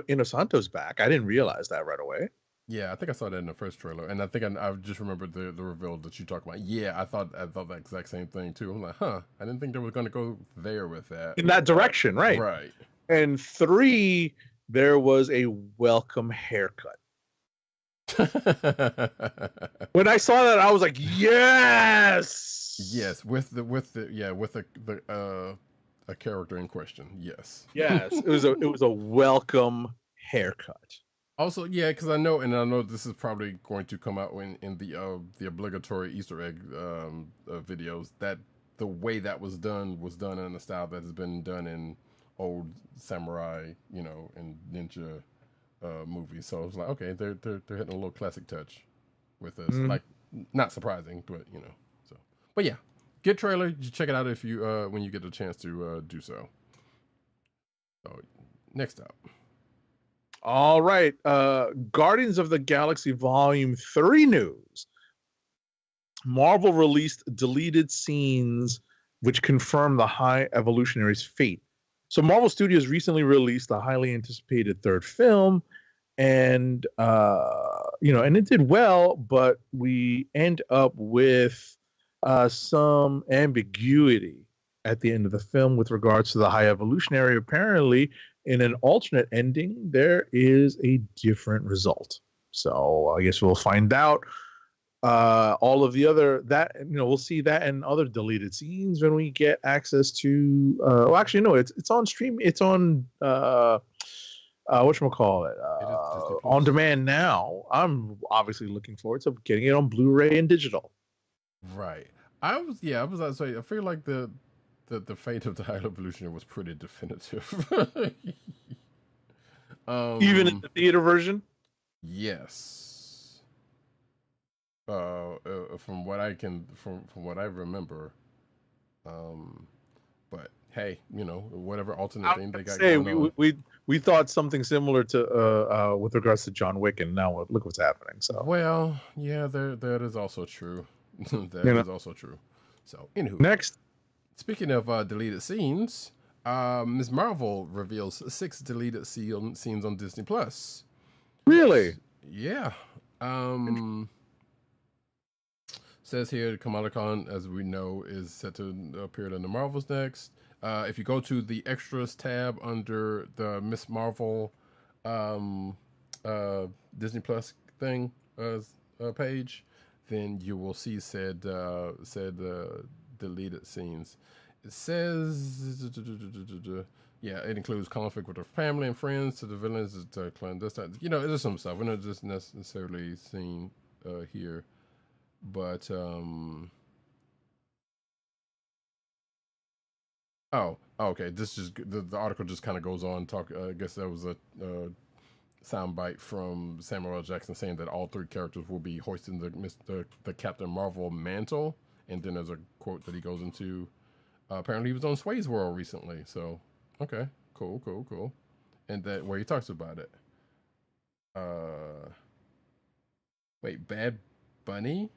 Inosanto's back. I didn't realize that right away. Yeah, I think I saw that in the first trailer, and I think I just remembered the reveal that you talked about. Yeah, I thought the exact same thing too. I'm like, I didn't think they were going to go there with that. In that direction, right? Right. And three, there was a welcome haircut. When I saw that, I was like, yes, yes, with a character in question. Yes, it was a welcome haircut. Also, yeah, because I know this is probably going to come out in the obligatory Easter egg videos, that the way that was done in a style that has been done in old samurai, and ninja movies. So I was like, okay, they're hitting a little classic touch with this. Like, not surprising, but so. But yeah, good trailer. You check it out if you when you get a chance to do so. So next up. All right. Guardians of the Galaxy Volume 3 news. Marvel released deleted scenes which confirm the High Evolutionary's fate. So Marvel Studios recently released the highly anticipated third film, and and it did well, but we end up with some ambiguity at the end of the film with regards to the High Evolutionary. Apparently, in an alternate ending, there is a different result. So I guess we'll find out. All of the other we'll see that and other deleted scenes when we get access to. Well, actually, no, it's on stream. It's on whatchamacallit, on demand now. I'm obviously looking forward to getting it on Blu-ray and digital. Right. I was about to say, I feel like the fate of the High Evolutionary was pretty definitive. Even in the theater version? Yes. From what I remember. But hey, whatever alternate thing they got going on. We thought something similar to with regards to John Wick, and now look what's happening. So well, yeah, that is also true. That is also true. So, anywho, next. Speaking of deleted scenes, Ms. Marvel reveals 6 deleted scenes on Disney Plus. Really? Yeah. Says here, Kamala Khan, as we know, is set to appear in the Marvels next. If you go to the extras tab under the Ms. Marvel Disney Plus thing page, then you will see said deleted scenes. It says, yeah, it includes conflict with her family and friends, to the villains, to clandestine. There's some stuff we're not just necessarily seeing here, but okay. This just the article just kind of goes on talk. I guess that was a soundbite from Samuel L. Jackson saying that all 3 characters will be hoisting the Captain Marvel mantle, and then there's a quote that he goes into. Apparently, he was on Sway's World recently, so okay, cool, and that where he talks about it. Wait, Bad Bunny?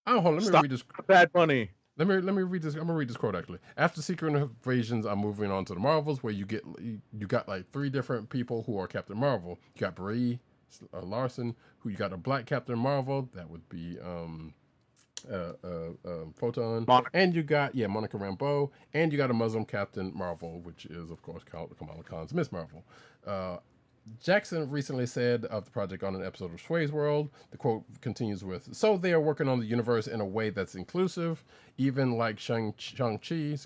Oh, hold on, let me read this. Bad Bunny. Let me read this. I'm gonna read this quote actually. After Secret Invasions, I'm moving on to the Marvels, where you got like 3 different people who are Captain Marvel. You got Brie Larson, who you got a black Captain Marvel. That would be Photon, Monica. and you got Monica Rambeau, and you got a Muslim Captain Marvel, which is of course Kamala Khan's Miss Marvel. Jackson recently said of the project on an episode of Sway's World, the quote continues with, "So they are working on the universe in a way that's inclusive, even like Shang-Chi,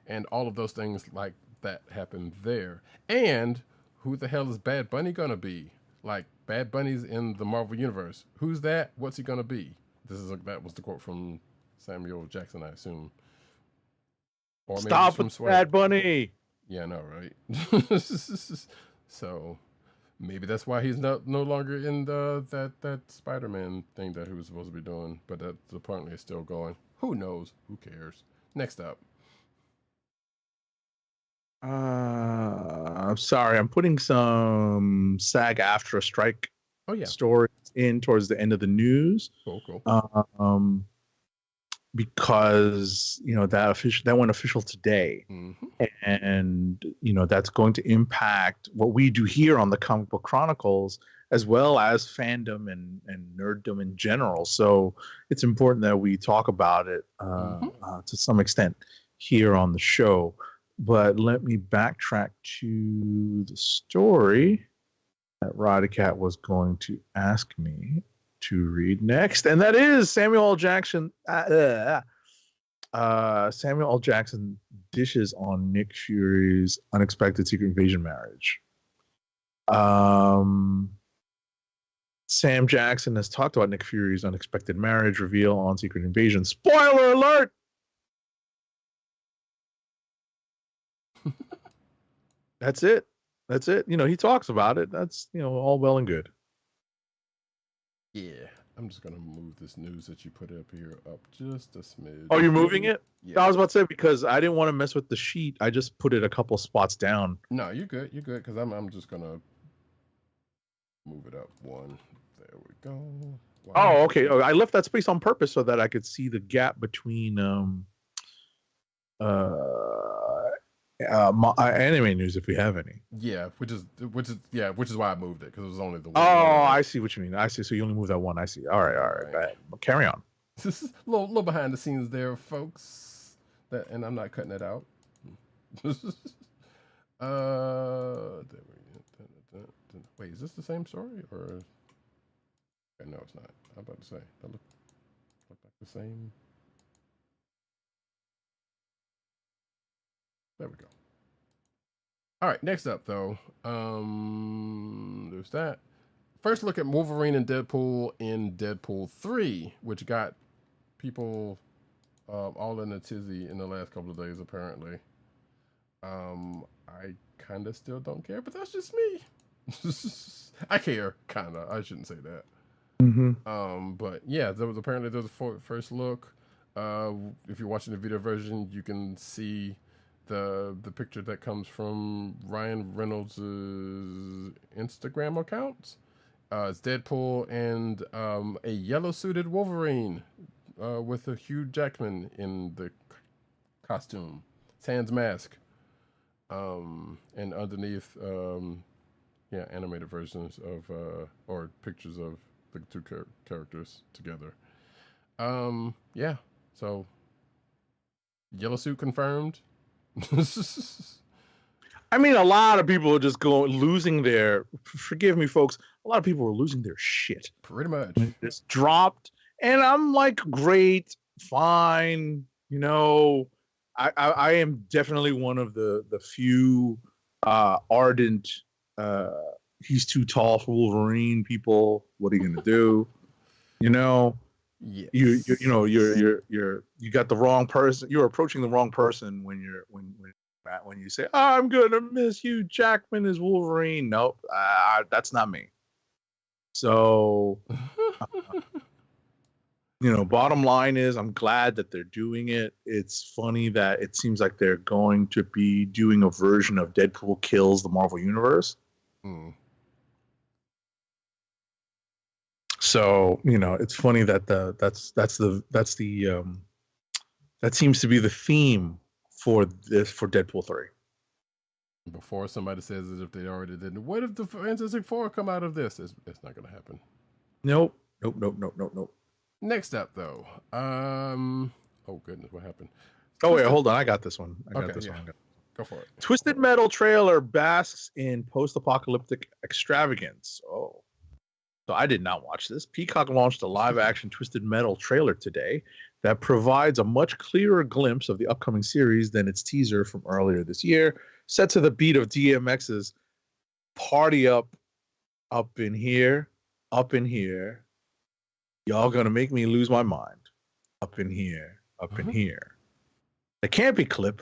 and all of those things like that happened there. And who the hell is Bad Bunny gonna be? Like, Bad Bunny's in the Marvel Universe. Who's that? What's he gonna be?" That was the quote from Samuel Jackson, I assume. Or maybe Stop from with Sway. Bad Bunny. Yeah, I know, right? So maybe that's why he's no longer in that Spider-Man thing that he was supposed to be doing, but that apparently is still going. Who knows? Who cares? Next up. I'm sorry. I'm putting some SAG-AFTRA strike stories in towards the end of the news. Cool. Because that went official today, and that's going to impact what we do here on the Comic Book Chronicles, as well as fandom and nerddom in general. So it's important that we talk about it to some extent here on the show. But let me backtrack to the story that Roddykat was going to ask me to read next, and that is Samuel L. Jackson. Samuel L. Jackson dishes on Nick Fury's unexpected Secret Invasion marriage. Sam Jackson has talked about Nick Fury's unexpected marriage reveal on Secret Invasion. Spoiler alert! That's it. He talks about it. That's all well and good. Yeah, I'm just gonna move this news that you put up here up just a smidge. Oh, you're moving it? Yeah. I was about to say, because I didn't want to mess with the sheet. I just put it a couple spots down. No, you're good. Because I'm just gonna move it up one. There we go. Wow. Oh, okay. I left that space on purpose so that I could see the gap between anime news, if we have any. Yeah, which is why I moved it, because it was only the one. Oh, I see what you mean. I see. So you only move that one. I see. All right. Go ahead. Carry on. This is a little behind the scenes there, folks. And I'm not cutting it out. There we go. Wait, is this the same story or? Okay, no, it's not. I'm about to say that look like the same. There we go. All right, next up though, there's that. First look at Wolverine and Deadpool in Deadpool 3, which got people all in a tizzy in the last couple of days, apparently. I kind of still don't care, but that's just me. I care, kind of. I shouldn't say that. But yeah, there was a first look. If you're watching the video version, you can see the picture that comes from Ryan Reynolds' Instagram account. It's Deadpool and a yellow-suited Wolverine with a Hugh Jackman in the costume, sans mask, and underneath, animated versions of or pictures of the two characters together. So yellow suit confirmed. I mean, a lot of people are just losing their. Forgive me, folks. A lot of people are losing their shit. Pretty much. It's dropped, and I'm like, great, fine. I am definitely one of the few ardent. He's too tall for Wolverine people. What are you gonna do? Yes. You got the wrong person. You're approaching the wrong person when you say, "Oh, I'm gonna miss Hugh Jackman as Wolverine." Nope, that's not me. So, bottom line is, I'm glad that they're doing it. It's funny that it seems like they're going to be doing a version of Deadpool kills the Marvel Universe. So it's funny that that's the That seems to be the theme for Deadpool 3. Before somebody says it, if they already didn't, what if the Fantastic Four come out of this? It's not going to happen. Nope. Next up, though. Oh goodness, what happened? Oh wait, hold on. I got this one. One. Go for it. Twisted Metal trailer basks in post-apocalyptic extravagance. Oh. So I did not watch this. Peacock launched a live-action Twisted Metal trailer today that provides a much clearer glimpse of the upcoming series than its teaser from earlier this year, set to the beat of DMX's "Party Up in Here, Up in Here. Y'all gonna make me lose my mind. Up in here, up in here." The campy clip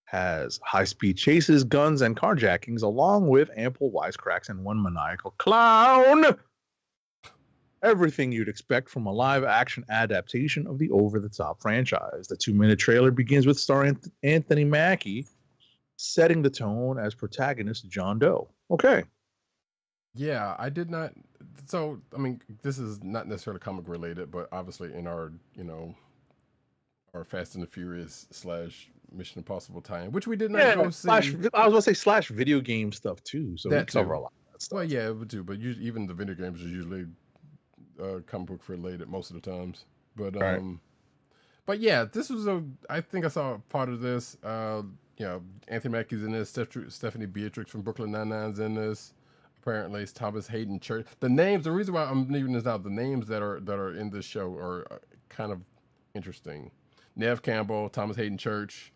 has high-speed chases, guns, and carjackings, along with ample wisecracks and one maniacal clown. Everything you'd expect from a live-action adaptation of the over-the-top franchise. The 2-minute trailer begins with star Anthony Mackie setting the tone as protagonist John Doe. Okay. Yeah, I did not. So, I mean, this is not necessarily comic related, but obviously in our, our Fast and the Furious / Mission Impossible tie-in, which we did not go see. I was going to say / video game stuff too. So that we cover a lot of that stuff. Well, yeah, we do, but even the video games are usually comic book related most of the times. But right. But yeah, this was I think I saw part of this. Anthony Mackie's in this. Stephanie Beatrix from Brooklyn Nine-Nine's in this. Apparently, it's Thomas Hayden Church. The names. The reason why I'm leaving this out. The names that are in this show are kind of interesting. Nev Campbell, Thomas Hayden Church,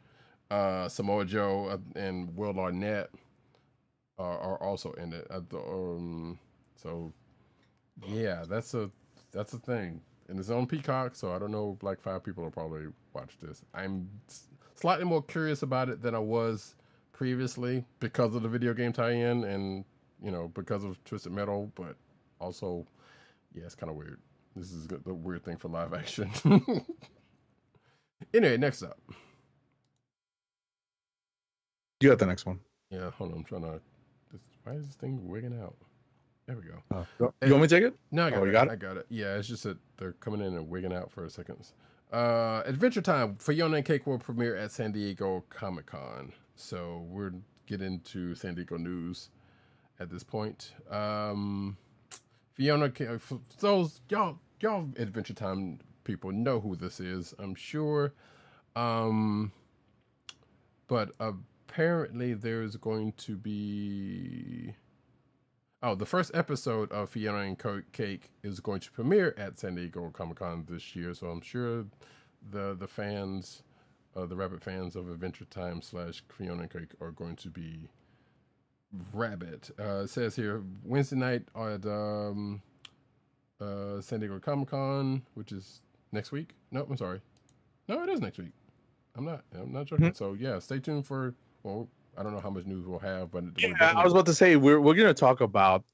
Samoa Joe, and Will Arnett are also in it. So yeah, that's a thing, and it's on Peacock. So I don't know. Like 5 people will probably watch this. I'm slightly more curious about it than I was previously because of the video game tie-in and because of Twisted Metal, but also, yeah, it's kind of weird. This is the weird thing for live action. Anyway, next up. You got the next one. Yeah, hold on. I'm trying to. Why is this thing wigging out? There we go. You want me to take it? No, I got it. You got it? I got it. Yeah, it's just that they're coming in and wigging out for a second. Adventure Time for Fiona and Cake will premiere at San Diego Comic-Con. So we're getting to San Diego news at this point. Fiona, for those y'all Adventure Time people know who this is, I'm sure. But apparently there's going to be the first episode of Fiona and Cake is going to premiere at San Diego Comic-Con this year. So I'm sure the fans, the rabid fans of Adventure Time / Fiona and Cake are going to be rabid. It says here Wednesday night at San Diego Comic-Con, which is next week. No, I'm sorry. No, it is next week. I'm not joking. Mm-hmm. So yeah, stay tuned for. Well, I don't know how much news we'll have, but yeah, I was about to say we're going to talk about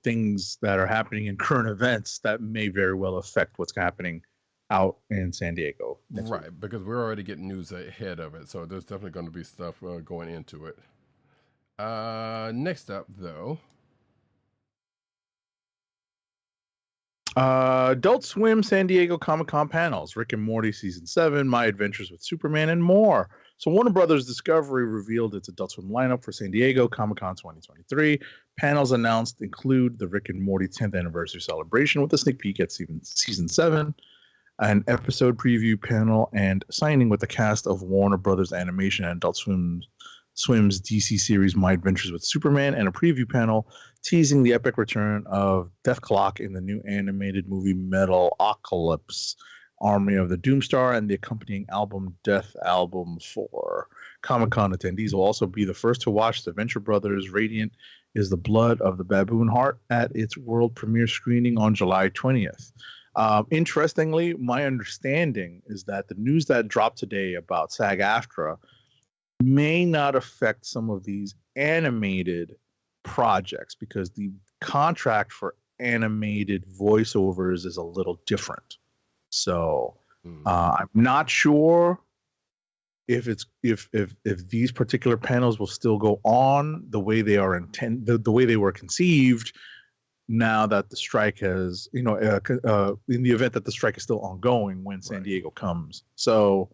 things that are happening in current events that may very well affect what's happening out in San Diego. Right, week. Because we're already getting news ahead of it, so there's definitely going to be stuff going into it. Next up, though. Adult Swim San Diego Comic-Con panels, Rick and Morty Season 7, My Adventures with Superman, and more. So Warner Brothers Discovery revealed its Adult Swim lineup for San Diego Comic-Con 2023. Panels announced include the Rick and Morty 10th anniversary celebration with a sneak peek at Season 7, an episode preview panel, and signing with the cast of Warner Brothers Animation and Adult Swim's DC series My Adventures with Superman, and a preview panel teasing the epic return of Death Clock in the new animated movie Metalocalypse, Army of the Doomstar, and the accompanying album Death Album 4. Comic-Con attendees will also be the first to watch the Venture Brothers' Radiant is the Blood of the Baboon Heart at its world premiere screening on July 20th. Interestingly, my understanding is that the news that dropped today about SAG-AFTRA may not affect some of these animated projects because the contract for animated voiceovers is a little different. So I'm not sure if these particular panels will still go on the way they are the way they were conceived. Now that the strike has, in the event that the strike is still ongoing when San Diego comes. So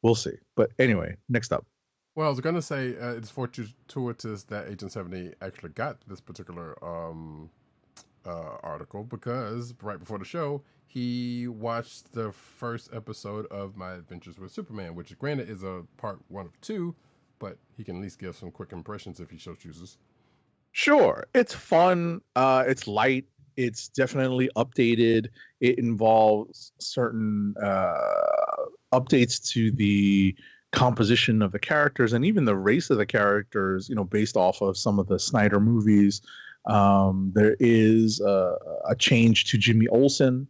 we'll see. But anyway, next up. Well, I was gonna say it's fortuitous that Agent 70 actually got this particular article because right before the show he watched the first episode of My Adventures with Superman, which granted is a part 1 of 2, but he can at least give some quick impressions if he so chooses. Sure, it's fun. It's light. It's definitely updated. It involves certain updates to the composition of the characters and even the race of the characters, based off of some of the Snyder movies. There is a change to Jimmy Olsen,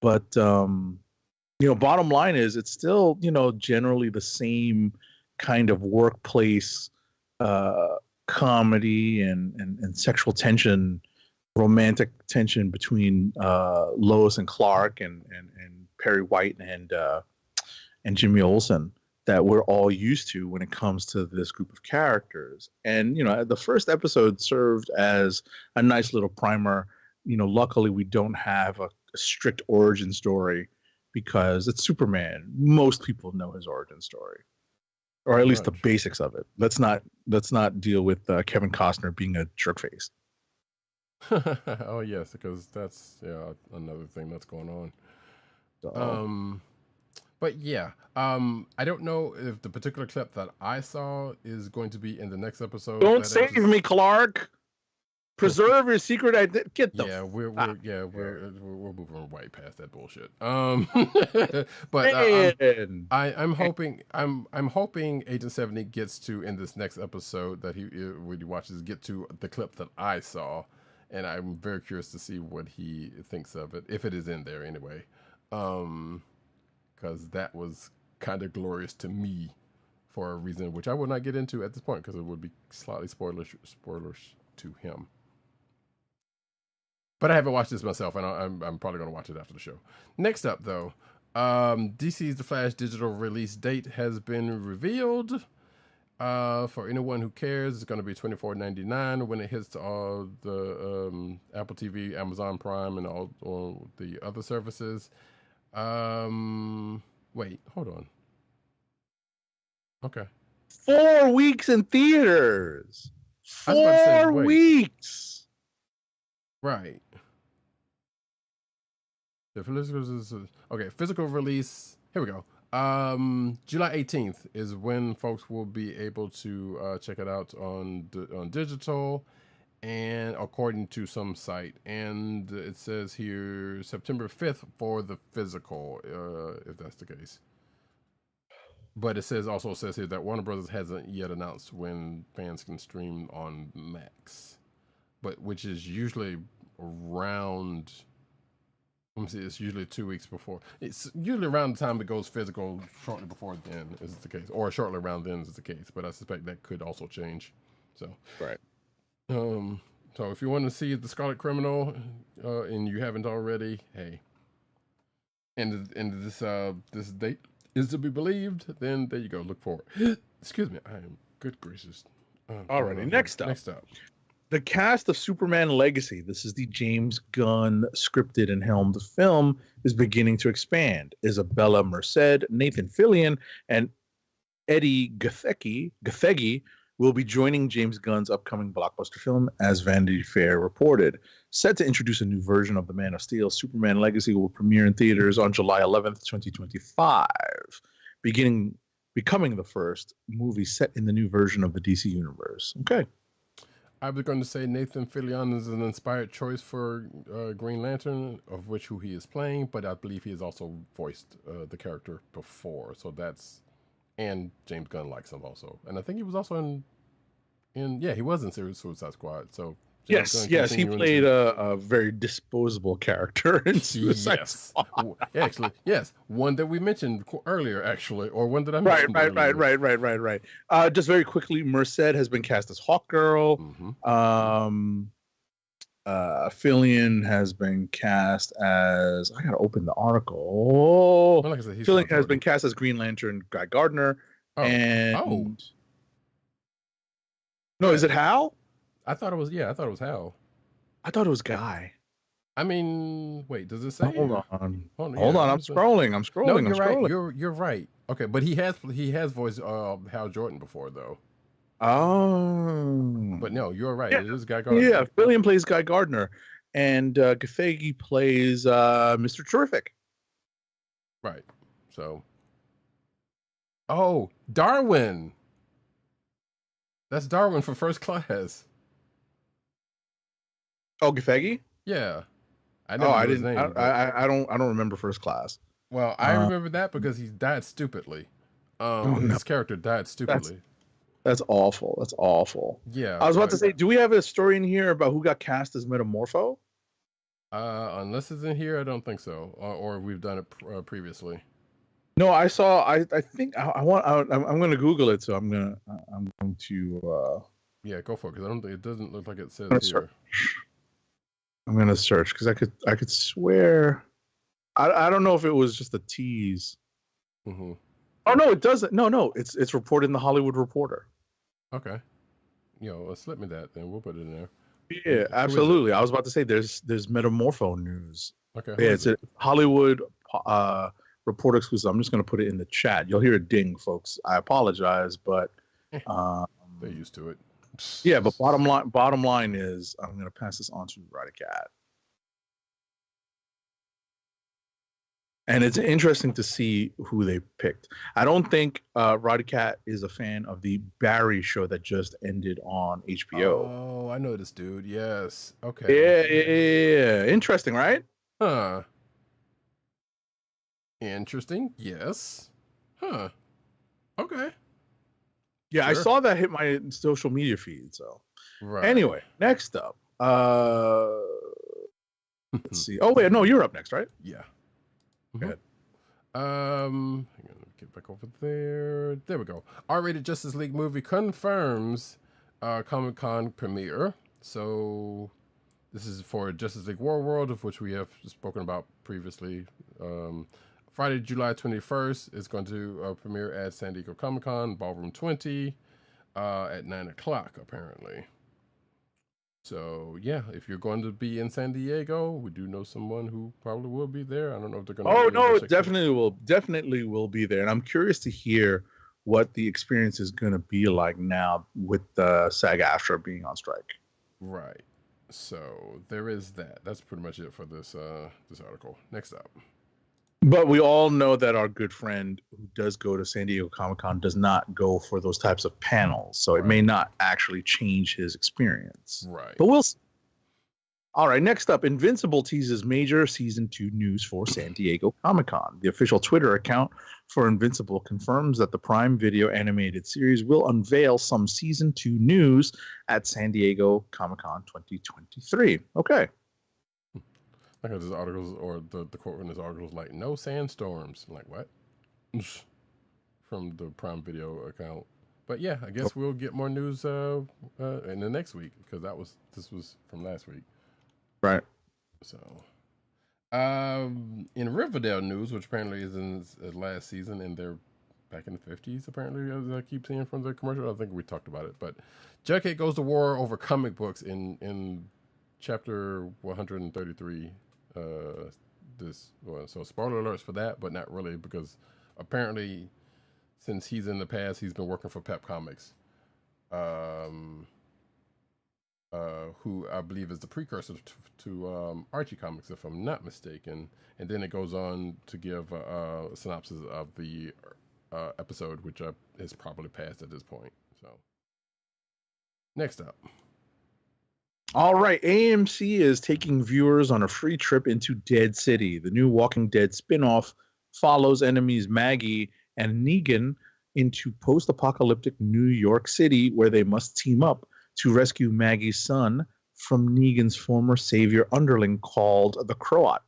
but bottom line is it's still generally the same kind of workplace comedy and sexual tension, romantic tension between Lois and Clark and Perry White and Jimmy Olsen that we're all used to when it comes to this group of characters. And the first episode served as a nice little primer. Luckily we don't have a strict origin story because it's Superman. Most people know his origin story, or at least the basics of it. Let's not deal with Kevin Costner being a jerkface. Oh yes, because that's another thing that's going on. But yeah, I don't know if the particular clip that I saw is going to be in the next episode. Don't save me, Clark. Preserve your secret identity. Get the we're moving right past that bullshit. But I'm hoping Agent 70 gets to in this next episode that when he watches get to the clip that I saw, and I'm very curious to see what he thinks of it, if it is in there anyway. Because that was kind of glorious to me for a reason which I will not get into at this point because it would be slightly spoilers to him. But I haven't watched this myself, and I'm probably going to watch it after the show. Next up, though, DC's The Flash digital release date has been revealed. For anyone who cares, it's going to be $24.99 when it hits all the Apple TV, Amazon Prime, and all the other services. Wait, hold on. Okay. 4 weeks in theaters. 4 weeks. Right. The physical release. Here we go. July 18th is when folks will be able to check it out on digital, and according to some site, and it says here September 5th for the physical, if that's the case. But it also says here that Warner Brothers hasn't yet announced when fans can stream on Max, but which is usually around. Let me see. It's usually 2 weeks before. It's usually around the time it goes physical. Shortly before then is the case, or shortly around then is the case. But I suspect that could also change. So right. So if you want to see The Scarlet Criminal, and you haven't already, hey, and this date is to be believed, then there you go. Look for it. Excuse me. I am good gracious. Alrighty. Next up. The cast of Superman Legacy, this is the James Gunn scripted and helmed film, is beginning to expand. Isabella Merced, Nathan Fillion, and Eddie Gathegi will be joining James Gunn's upcoming blockbuster film, as Vanity Fair reported. Set to introduce a new version of the Man of Steel, Superman Legacy will premiere in theaters on July 11th, 2025, becoming the first movie set in the new version of the DC universe. Okay. I was going to say Nathan Fillion is an inspired choice for Green Lantern, of which who he is playing, but I believe he has also voiced the character before. So that's, and James Gunn likes him also, and I think he was also he was in Suicide Squad. So James yes, he played a very disposable character in Suicide Squad. Actually, yes, one that we mentioned earlier, actually, or one that I mentioned. Right. Just very quickly, Merced has been cast as Hawkgirl. Mm-hmm. Fillion has been cast as, I gotta open the article. Well, like I said, Fillion has been cast as Green Lantern Guy Gardner. No, is it Hal? I thought it was Hal. I thought it was Guy. I mean, wait, does it say? Hold on. Hold Hold on. I'm scrolling. No, you're right. You're right. Okay, but he has voiced Hal Jordan before though. Oh. But no, you're right. Yeah. It is Guy Gardner. Yeah, Fillion plays Guy Gardner, and Gafegi plays Mr. Terrific. Right. So. Oh, Darwin. That's Darwin for First Class. Oh, Gafegi? Yeah. I didn't. Name, I don't remember First Class. Well, I remember that because he died stupidly. His character died stupidly. That's awful. That's awful. Yeah. I was about to say, do we have a story in here about who got cast as Metamorpho? Unless it's in here, I don't think so. Or we've done it previously. No, I saw. I think I'm going to Google it. So I'm going to. Yeah, go for it because I don't think it doesn't look like it says here. I'm going to search because I could swear. I don't know if it was just a tease. Mm-hmm. Oh no, it doesn't. No, it's reported in the Hollywood Reporter. Okay. Slip me that, then we'll put it in there. Yeah, absolutely. I was about to say there's Metamorpho news. Okay. Yeah, it's a Hollywood Reporter exclusive. I'm just going to put it in the chat. You'll hear a ding, folks. I apologize, but they're used to it. Yeah, but bottom line is I'm going to pass this on to Roddykat. And it's interesting to see who they picked. I don't think Roddykat is a fan of the Barry show that just ended on HBO. Oh, I know this dude. Yes. Okay. Yeah. Interesting, right? Huh. Interesting. Yes. Huh. Okay. Yeah, sure. I saw that hit my social media feed. So, right. Anyway, next up. Let's see. Oh wait, no, you're up next, right? Yeah. Go ahead. Hang on, let me get back over there. There we go. R-rated Justice League movie confirms Comic Con premiere. So this is for Justice League War World, of which we have spoken about previously. Friday, July 21st is going to premiere at San Diego Comic Con, Ballroom 20, at 9 o'clock, apparently. So, yeah, if you're going to be in San Diego, we do know someone who probably will be there. I don't know if they're going to... Oh, no, it definitely will be there. And I'm curious to hear what the experience is going to be like now with the SAG-AFTRA being on strike. Right. So, there is that. That's pretty much it for this this article. Next up. But we all know that our good friend who does go to San Diego Comic-Con does not go for those types of panels. So it may not actually change his experience. Right. But we'll see. All right, next up, Invincible teases major Season 2 news for San Diego Comic-Con. The official Twitter account for Invincible confirms that the Prime Video animated series will unveil some Season 2 news at San Diego Comic-Con 2023. Okay. Like this articles or the quote in this article is like, no sandstorms. I'm like, what? From the Prime Video account. But yeah, I guess we'll get more news in the next week because this was from last week. Right. So in Riverdale news, which apparently is in last season and they're back in the 50s, apparently, as I keep seeing from the commercial. I think we talked about it. But Jackpot goes to war over comic books in chapter 133. So spoiler alerts for that, but not really, because apparently since he's in the past, he's been working for Pep Comics, who I believe is the precursor to Archie Comics, if I'm not mistaken. And then it goes on to give a synopsis of the episode, which is probably past at this point. So next up. All right, AMC is taking viewers on a free trip into Dead City. The new Walking Dead spinoff follows enemies Maggie and Negan into post-apocalyptic New York City, where they must team up to rescue Maggie's son from Negan's former savior underling called the Croat.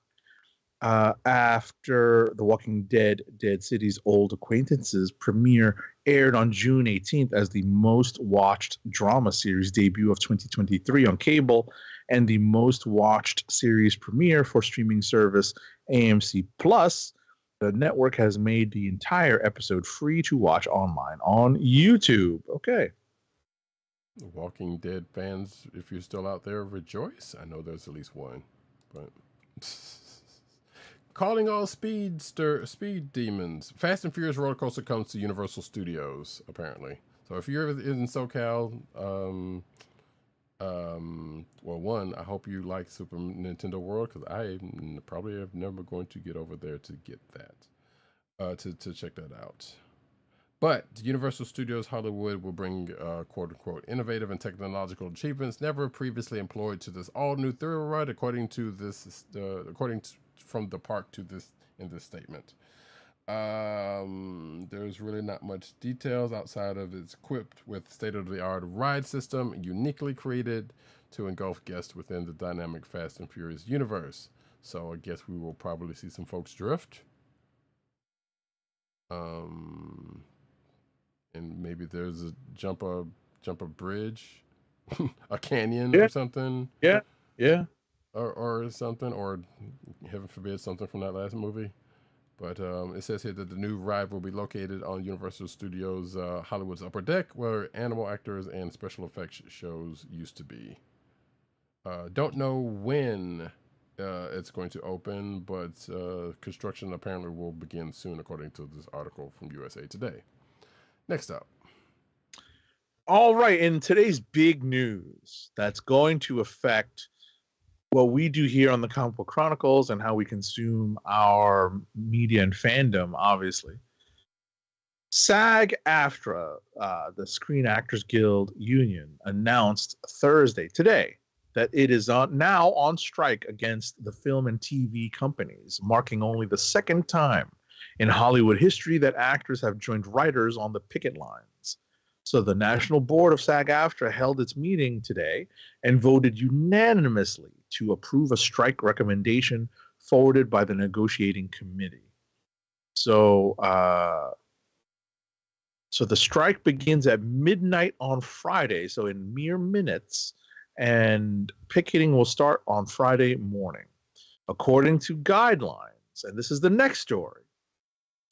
After The Walking Dead, Dead City's Old Acquaintances premiere aired on June 18th as the most watched drama series debut of 2023 on cable and the most watched series premiere for streaming service AMC Plus, the network has made the entire episode free to watch online on YouTube. Okay. Walking Dead fans, if you're still out there, rejoice. I know there's at least one. but calling all speed demons. Fast and Furious roller coaster comes to Universal Studios apparently. So if you're in SoCal, well, one, I hope you like Super Nintendo World because I probably am never going to get over there to get that, to check that out. But Universal Studios Hollywood will bring quote unquote innovative and technological achievements never previously employed to this all new thrill ride, according from the park to this in this statement. There's really not much details outside of it's equipped with state-of-the-art ride system, uniquely created to engulf guests within the dynamic Fast and Furious universe. So I guess we will probably see some folks drift. And maybe there's a jump a bridge, a canyon or something. Yeah. Or something, or heaven forbid, something from that last movie. But it says here that the new ride will be located on Universal Studios Hollywood's upper deck, where animal actors and special effects shows used to be. Don't know when it's going to open, but construction apparently will begin soon, according to this article from USA Today. Next up. All right, in today's big news that's going to affect what we do here on the Comic Book Chronicles and how we consume our media and fandom, obviously. SAG-AFTRA, the Screen Actors Guild Union, announced Thursday, today, that it is now on strike against the film and TV companies, marking only the second time in Hollywood history that actors have joined writers on the picket lines. So the National Board of SAG-AFTRA held its meeting today and voted unanimously to approve a strike recommendation forwarded by the negotiating committee. So, so the strike begins at midnight on Friday, so in mere minutes, and picketing will start on Friday morning. According to guidelines, and this is the next story,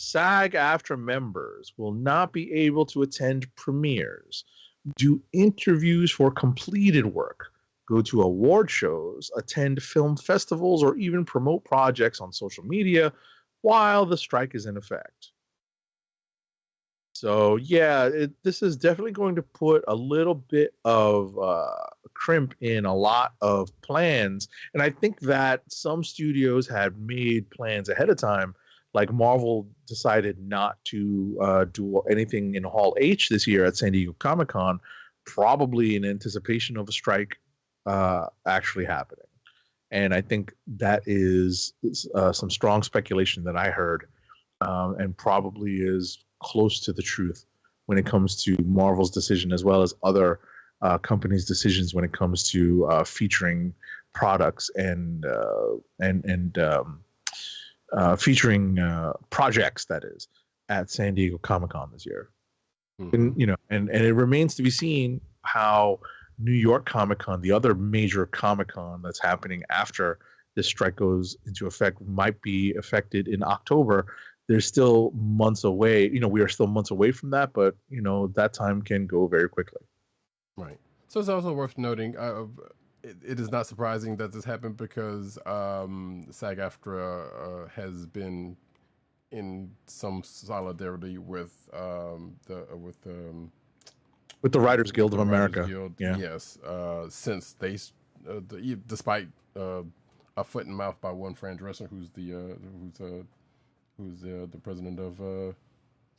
SAG-AFTRA members will not be able to attend premieres, do interviews for completed work, go to award shows, attend film festivals, or even promote projects on social media while the strike is in effect. So yeah, this is definitely going to put a little bit of crimp in a lot of plans. And I think that some studios had made plans ahead of time. Like Marvel decided not to do anything in Hall H this year at San Diego Comic-Con, probably in anticipation of a strike actually happening. And I think that is some strong speculation that I heard, and probably is close to the truth when it comes to Marvel's decision, as well as other companies' decisions when it comes to featuring products and featuring projects, that is, at San Diego Comic-Con this year. And and it remains to be seen how New York Comic-Con, the other major Comic-Con that's happening after this strike goes into effect, might be affected in October. There's still months away. We are still months away from that, but that time can go very quickly. Right. So it's also worth noting, it is not surprising that this happened because SAG-AFTRA has been in some solidarity with the Writers Guild of America. Guild, yes, since they, despite a foot and mouth by one Fran Dresser, who's the president of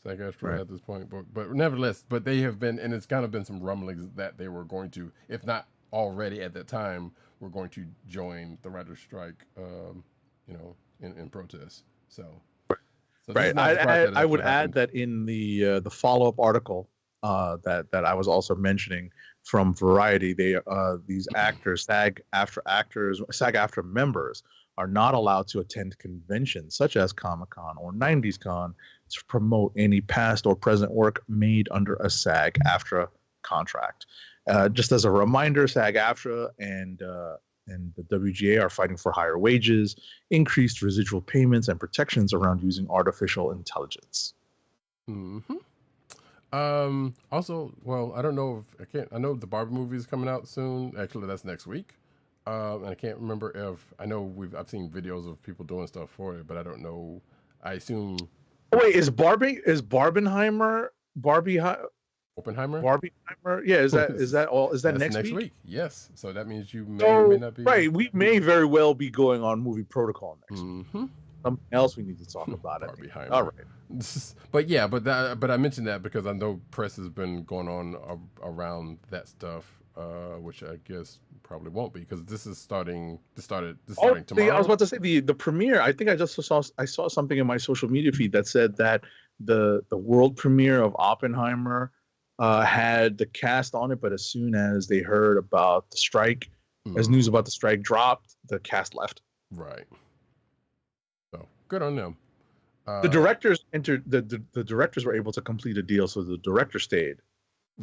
SAG-AFTRA at this point, but nevertheless, they have been, and it's kind of been some rumblings that they were going to, if not already at that time, were going to join the writer's strike, in protest. So right. I would add that in the follow-up article that I was also mentioning from Variety, these actors, SAG-AFTRA members, are not allowed to attend conventions such as Comic-Con or 90s Con to promote any past or present work made under a SAG-AFTRA contract. Just as a reminder, SAG-AFTRA and the WGA are fighting for higher wages, increased residual payments, and protections around using artificial intelligence. Also, well, I don't know if I know the Barbie movie is coming out soon. Actually, that's next week. And I can't remember if I know I've seen videos of people doing stuff for it, but I don't know. I assume Oh, wait, is Barbenheimer Oppenheimer. Barbenheimer? Yeah, is that all? Is that That's next week? Yes. So that means you may or may not be right. We may very well be going on movie protocol next week. Mm-hmm. Something else we need to talk about. Barbenheimer. All right. But yeah, but I mentioned that because I know press has been going on around that stuff, which I guess probably won't be because this starting tomorrow. I was about to say the premiere. I think I saw something in my social media feed that said that the world premiere of Oppenheimer had the cast on it, but as soon as they heard about the strike, as news about the strike dropped, the cast left. Right. So good on them. The directors entered. The directors were able to complete a deal, so the director stayed.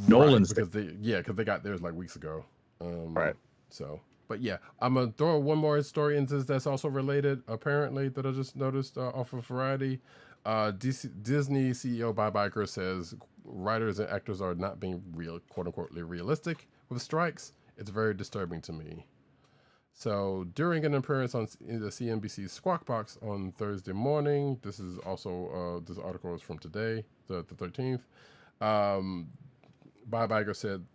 Nolan because they got theirs like weeks ago. Right. So, but yeah, I'm gonna throw one more story into this that's also related. Apparently, that I just noticed off of Variety. Disney CEO Bob Iger says writers and actors are not being quote unquote realistic with strikes. It's very disturbing to me. So during an appearance on the CNBC Squawk Box on Thursday morning, this is also this article is from today, the 13th. Bob Iger said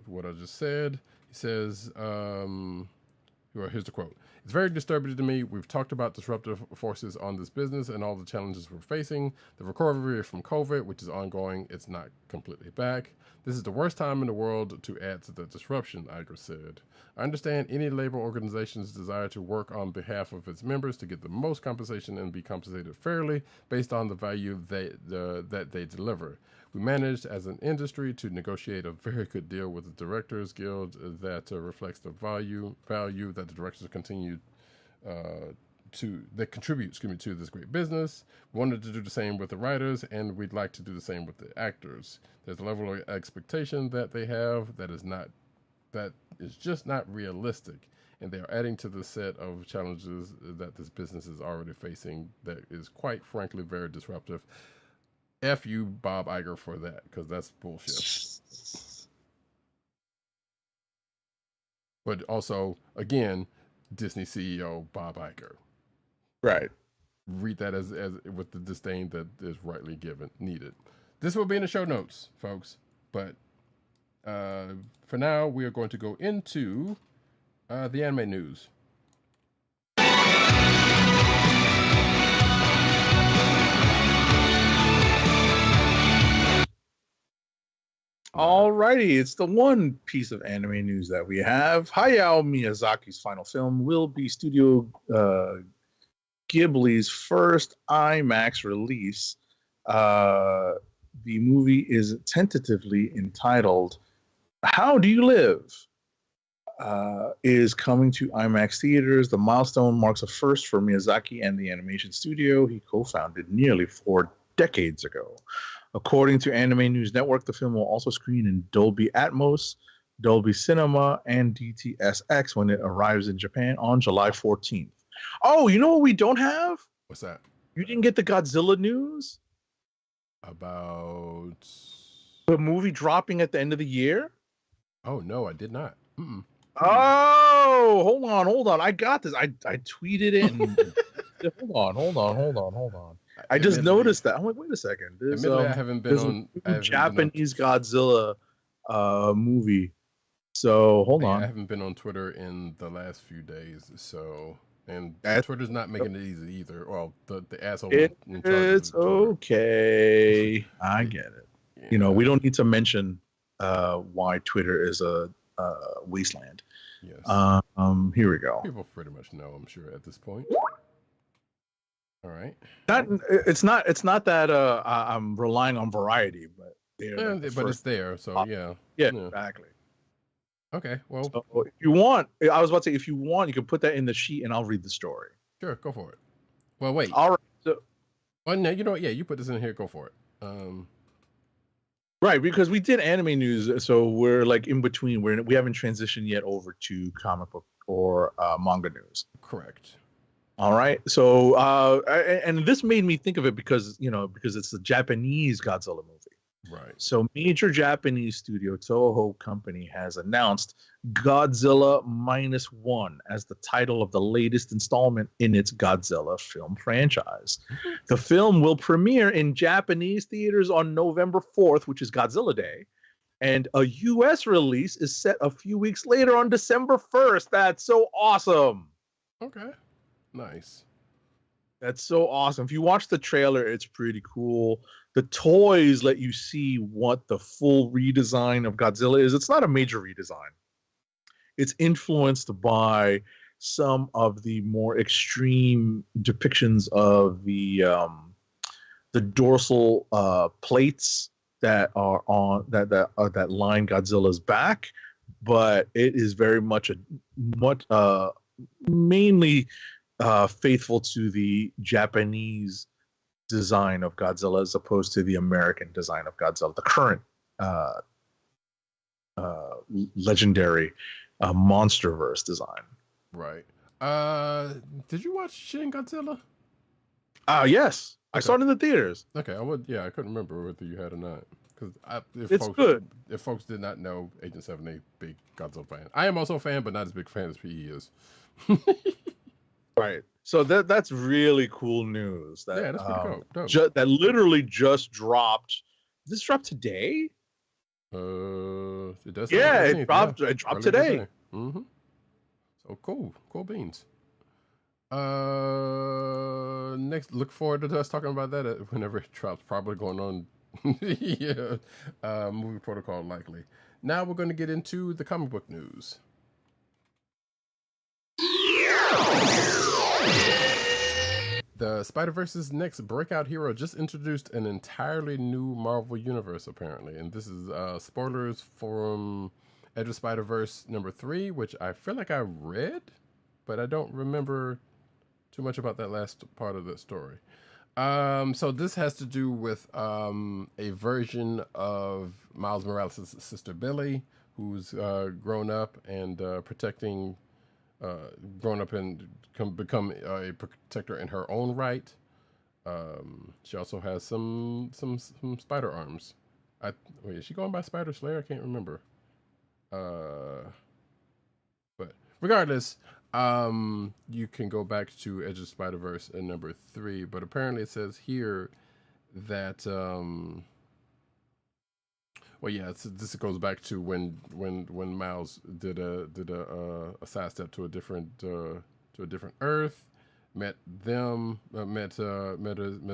what I just said. He says, here's the quote. It's very disturbing to me. We've talked about disruptive forces on this business and all the challenges we're facing. The recovery from COVID, which is ongoing, it's not completely back. This is the worst time in the world to add to the disruption, Iger said. I understand any labor organization's desire to work on behalf of its members to get the most compensation and be compensated fairly based on the value that they deliver. We managed as an industry to negotiate a very good deal with the Directors Guild that reflects the value that the directors continue contribute to this great business. We wanted to do the same with the writers, and we'd like to do the same with the actors. There's a level of expectation that they have that is just not realistic, and they are adding to the set of challenges that this business is already facing that is quite frankly very disruptive. F you, Bob Iger, for that, because that's bullshit. But also, again, Disney CEO Bob Iger. Right. Read that as with the disdain that is rightly needed. This will be in the show notes, folks. But for now, we are going to go into the anime news. Alrighty, it's the one piece of anime news that we have. Hayao Miyazaki's final film will be Studio Ghibli's first IMAX release. The movie is tentatively entitled How Do You Live? Is coming to IMAX theaters. The milestone marks a first for Miyazaki and the animation studio he co-founded nearly 4 decades ago. According to Anime News Network, the film will also screen in Dolby Atmos, Dolby Cinema, and DTSX when it arrives in Japan on July 14th. Oh, you know what we don't have? What's that? You didn't get the Godzilla news? About the movie dropping at the end of the year? Oh, no, I did not. Mm-mm. Oh, hold on. I got this. I tweeted it. And... hold on. I just noticed that. I'm like, wait a second. I haven't been on Japanese Godzilla movie. So hold on. I haven't been on Twitter in the last few days. And Twitter's not making it easy either. Well, the asshole. It's okay. I get it. Yeah. You know, we don't need to mention why Twitter is a wasteland. Yes. Here we go. People pretty much know, I'm sure, at this point. All right. It's not that I'm relying on Variety, but it's there. So yeah, exactly. Okay. Well, so if you want, I was about to say, if you want, you can put that in the sheet, and I'll read the story. Sure, go for it. Well, wait. All right. So, no, you know what? Yeah, you put this in here. Go for it. Right, because we did anime news, so we're like in between. We haven't transitioned yet over to comic book or manga news. Correct. All right. So, and this made me think of it because it's the Japanese Godzilla movie. Right. So major Japanese studio Toho Company has announced Godzilla Minus One as the title of the latest installment in its Godzilla film franchise. The film will premiere in Japanese theaters on November 4th, which is Godzilla Day, and a US release is set a few weeks later on December 1st. That's so awesome. Okay. Nice. That's so awesome. If you watch the trailer, it's pretty cool. The toys let you see what the full redesign of Godzilla is. It's not a major redesign. It's influenced by some of the more extreme depictions of the dorsal plates that are on that line Godzilla's back, but it is very much mainly faithful to the Japanese design of Godzilla as opposed to the American design of Godzilla, the current legendary MonsterVerse design. Right. Did you watch Shin Godzilla? Yes. I Okay. saw it in the theaters. Okay, I couldn't remember whether you had or not. Because It's good. If folks did not know, Agent 7 a big Godzilla fan. I am also a fan, but not as big a fan as PE is. Right. So that's really cool news. That, Yeah, that's pretty dope. that literally just dropped. Did this drop today? It does. Yeah, say it 13th, dropped. yeah. It dropped Early today. Mm-hmm. So cool beans. Next, look forward to us talking about that whenever it drops. Probably going on. Yeah, movie protocol likely. Now we're going to get into the comic book news. The Spider-Verse's next breakout hero just introduced an entirely new Marvel universe, apparently. And this is spoilers from Edge of Spider-Verse number 3, which I feel like I read, but I don't remember too much about that last part of the story. So this has to do with a version of Miles Morales' sister Billy, who's grown up and grown up and become a protector in her own right. She also has some spider arms. Wait, is she going by Spider Slayer? I can't remember. But regardless, you can go back to Edge of Spider-Verse in number 3, but apparently it says here that this goes back to when Miles did a sidestep to a different Earth, met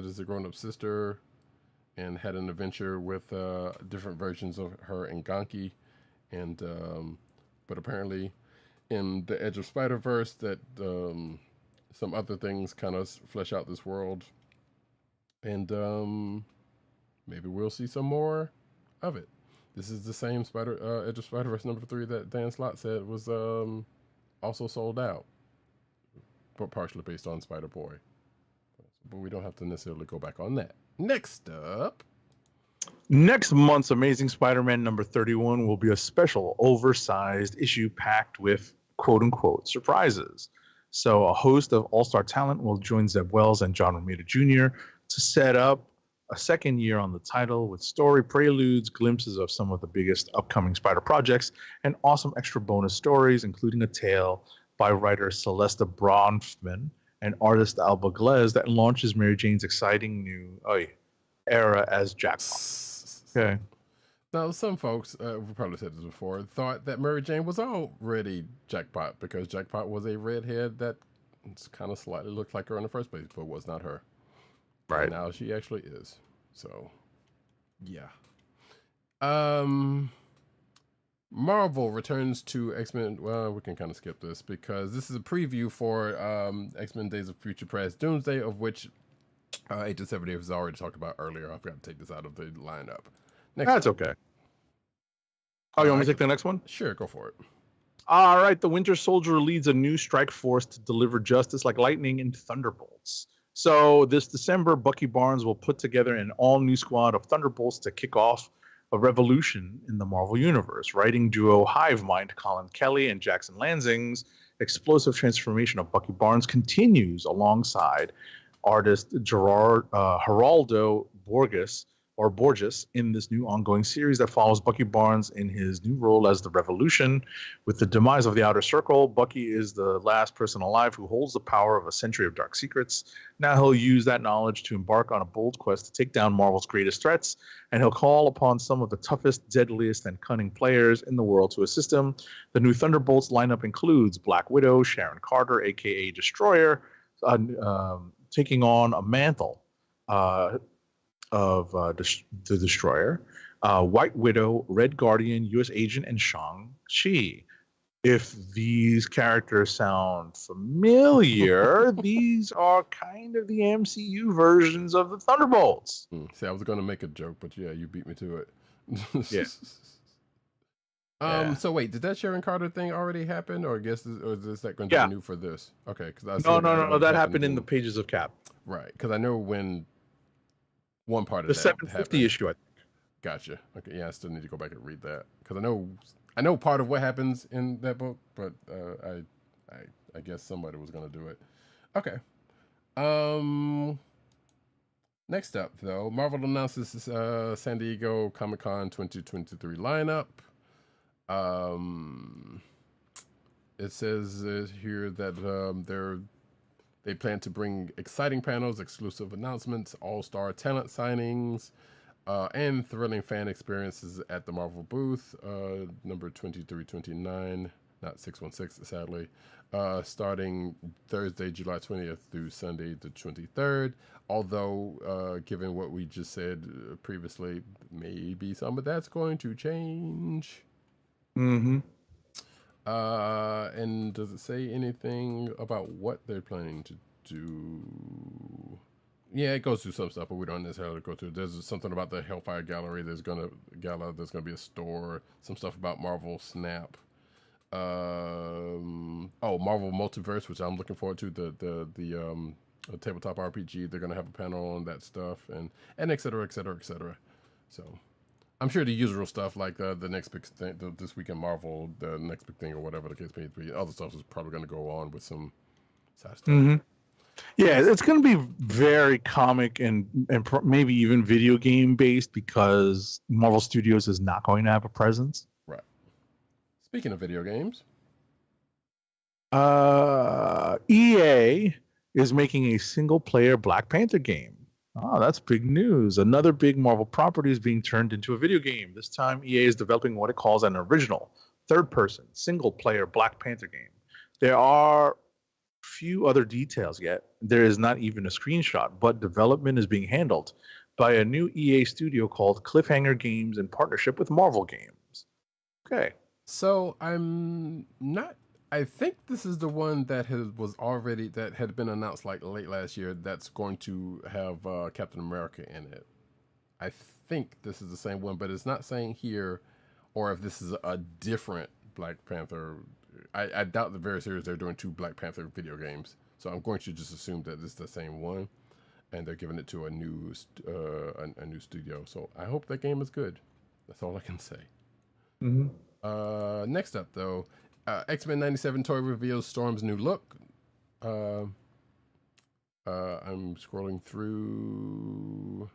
his grown-up sister, and had an adventure with different versions of her and Ganke, and but apparently in the Edge of Spider-Verse that some other things kind of flesh out this world, and maybe we'll see some more of it. This is the same Edge of Spider-Verse number 3 that Dan Slott said was also sold out, but partially based on Spider-Boy. But we don't have to necessarily go back on that. Next up. Next month's Amazing Spider-Man number 31 will be a special oversized issue packed with quote-unquote surprises. So a host of all-star talent will join Zeb Wells and John Romita Jr. to set up a second year on the title with story preludes, glimpses of some of the biggest upcoming Spider projects, and awesome extra bonus stories, including a tale by writer Celesta Bronfman and artist Alba Glez that launches Mary Jane's exciting new era as Jackpot. Okay. Now, some folks, we probably said this before, thought that Mary Jane was already Jackpot because Jackpot was a redhead that kind of slightly looked like her in the first place, but was not her. Right. And now she actually is. So, yeah. Marvel returns to X-Men. Well, we can kind of skip this because this is a preview for X-Men Days of Future Past Doomsday, of which Agent 70 has already talked about earlier. I forgot to take this out of the lineup. That's okay. Oh, you want me to take the next one? Sure, go for it. All right. The Winter Soldier leads a new strike force to deliver justice like lightning in Thunderbolts. So this December, Bucky Barnes will put together an all-new squad of Thunderbolts to kick off a revolution in the Marvel Universe. Writing duo Hivemind, Colin Kelly and Jackson Lansing's explosive transformation of Bucky Barnes continues alongside artist Geraldo Borges, or Borges, in this new ongoing series that follows Bucky Barnes in his new role as the Revolution. With the demise of the Outer Circle, Bucky is the last person alive who holds the power of a century of dark secrets. Now he'll use that knowledge to embark on a bold quest to take down Marvel's greatest threats, and he'll call upon some of the toughest, deadliest, and cunning players in the world to assist him. The new Thunderbolts lineup includes Black Widow, Sharon Carter, aka Destroyer, taking on a mantle of the Destroyer, White Widow, Red Guardian, U.S. Agent, and Shang-Chi. If these characters sound familiar, these are kind of the MCU versions of the Thunderbolts. See, I was going to make a joke, but yeah, you beat me to it. Yeah. So wait, did that Sharon Carter thing already happen, or is that going to be new for this? Okay, because No, that happened in the Pages of Cap. Right, because I know when one part of the that 750 happened. issue, I think. Gotcha. Okay, yeah, I still need to go back and read that because I know part of what happens in that book, but I guess somebody was going to do it. Okay. Next up, though, Marvel announces San Diego Comic-Con 2023 lineup. It says here that they plan to bring exciting panels, exclusive announcements, all-star talent signings, and thrilling fan experiences at the Marvel booth, number 2329, not 616, sadly, starting Thursday, July 20th through Sunday, the 23rd. Although, given what we just said previously, maybe some of that's going to change. Mm-hmm. And does it say anything about what they're planning to do? Yeah, it goes through some stuff, but we don't necessarily go through. There's something about the Hellfire Gallery. There's gonna be a store. Some stuff about Marvel Snap. Marvel Multiverse, which I'm looking forward to. The tabletop RPG. They're gonna have a panel on that stuff, and et cetera, et cetera, et cetera. So I'm sure the usual stuff like the next big thing, this week in Marvel, the next big thing or whatever the case may be. Other stuff is probably going to go on with some side stuff. Mm-hmm. Yeah, it's going to be very comic and maybe even video game based because Marvel Studios is not going to have a presence. Right. Speaking of video games, EA is making a single-player Black Panther game. Oh, that's big news. Another big Marvel property is being turned into a video game. This time, EA is developing what it calls an original, third-person, single-player Black Panther game. There are few other details yet. There is not even a screenshot, but development is being handled by a new EA studio called Cliffhanger Games in partnership with Marvel Games. Okay. So I think this is the one that had been announced like late last year. That's going to have Captain America in it. I think this is the same one, but it's not saying here, or if this is a different Black Panther. I doubt the very serious they're doing two Black Panther video games, so I'm going to just assume that it's the same one, and they're giving it to a new studio. So I hope that game is good. That's all I can say. Mm-hmm. Next up, though. X-Men 97 toy reveals Storm's new look. I'm scrolling through.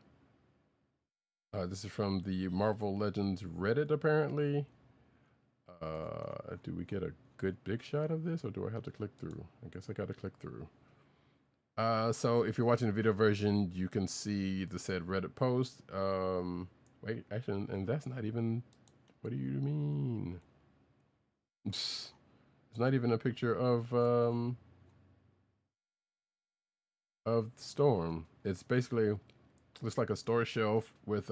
This is from the Marvel Legends Reddit, apparently. Do we get a good big shot of this, or do I have to click through? I guess I got to click through. So if you're watching the video version, you can see the said Reddit post. Wait, actually, and that's not even. What do you mean? It's not even a picture of Storm. It's basically looks like a store shelf with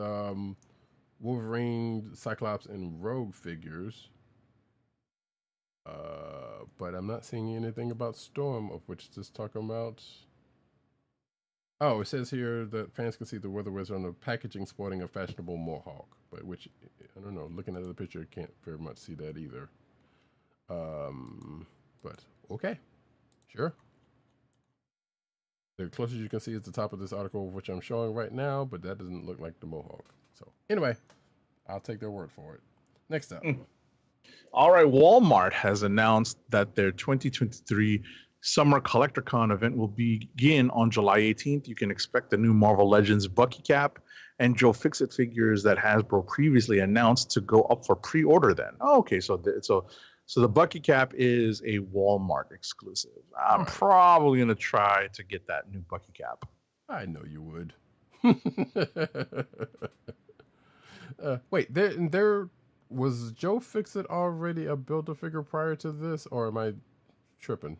Wolverine, Cyclops, and Rogue figures. But I'm not seeing anything about Storm, of which it's talking about. Oh, it says here that fans can see the Weather Wizard on the packaging sporting a fashionable mohawk, but which I don't know. Looking at the picture, I can't very much see that either. But okay, sure. The closest you can see is the top of this article, which I'm showing right now, but that doesn't look like the mohawk. So anyway, I'll take their word for it. Next up. All right, Walmart has announced that their 2023 Summer Collector Con event will begin on July 18th. You can expect the new Marvel Legends Bucky Cap and Joe Fixit figures that Hasbro previously announced to go up for pre-order then. Oh, okay, so the Bucky Cap is a Walmart exclusive. I'm probably going to try to get that new Bucky Cap. I know you would. Wait, there was Joe Fixit already a Build-A-Figure prior to this, or am I tripping?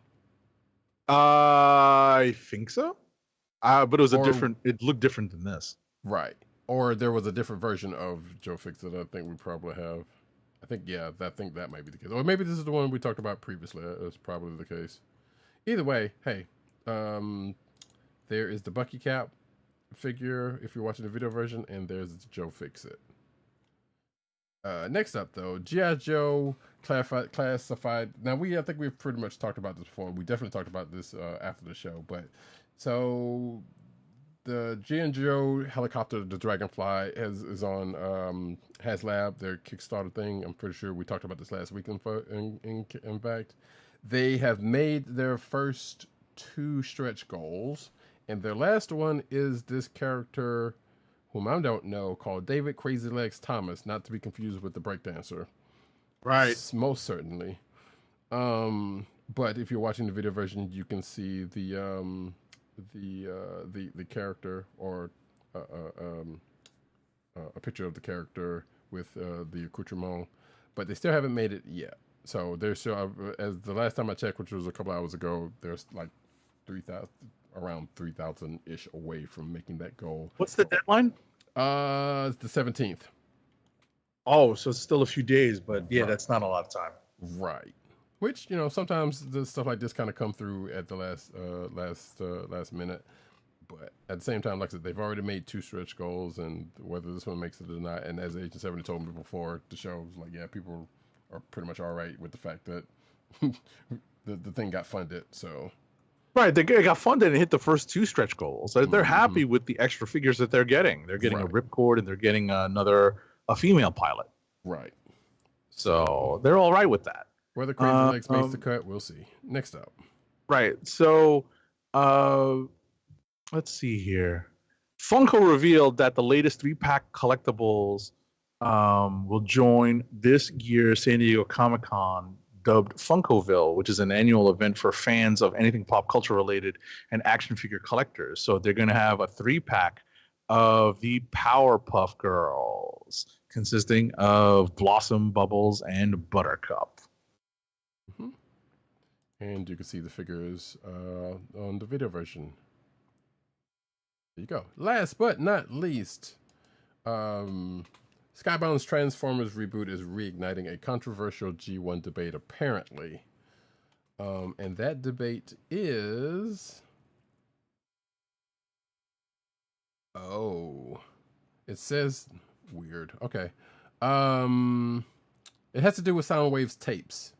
I think so. But it was it looked different than this. Right. Or there was a different version of Joe Fixit I think we probably have. I think that might be the case. Or maybe this is the one we talked about previously. That's probably the case. Either way, hey, there is the Bucky Cap figure if you're watching the video version, and there's Joe Fixit. Next up, though, G.I. Joe classified. Now, I think we've pretty much talked about this before. We definitely talked about this after the show. But so the G.I. Joe helicopter, the Dragonfly, is on HasLab, their Kickstarter thing. I'm pretty sure we talked about this last week. In fact, they have made their first 2 stretch goals, and their last one is this character, whom I don't know, called David Crazy Legs Thomas, not to be confused with the breakdancer. Right. Most certainly. But if you're watching the video version, you can see the character, or a picture of the character with the accoutrement, but they still haven't made it yet. So there's still, as the last time I checked, which was a couple hours ago, there's like around 3,000 ish away from making that goal. What's the deadline? It's the 17th. Oh, so it's still a few days, but yeah, that's not a lot of time. Right. Which, sometimes the stuff like this kind of come through at the last minute. But at the same time, like I said, they've already made 2 stretch goals, and whether this one makes it or not, and as Agent 70 told me before the show, was like, yeah, people are pretty much all right with the fact that the thing got funded. So right, they got funded and hit the first 2 stretch goals. They're happy with the extra figures that they're getting. They're getting a ripcord, and they're getting a female pilot. Right. So they're all right with that. Whether Crazy Legs makes the cut, we'll see. Next up. Right. So let's see here. Funko revealed that the latest 3-pack collectibles will join this year's San Diego Comic-Con, dubbed Funkoville, which is an annual event for fans of anything pop culture related and action figure collectors. So they're going to have a 3-pack of the Powerpuff Girls, consisting of Blossom, Bubbles, and Buttercup. Mm-hmm. And you can see the figures on the video version. There you go. Last but not least, Skybound's Transformers reboot is reigniting a controversial G1 debate, apparently. And that debate is... Oh. It says... Weird. Okay. It has to do with Soundwave's tapes.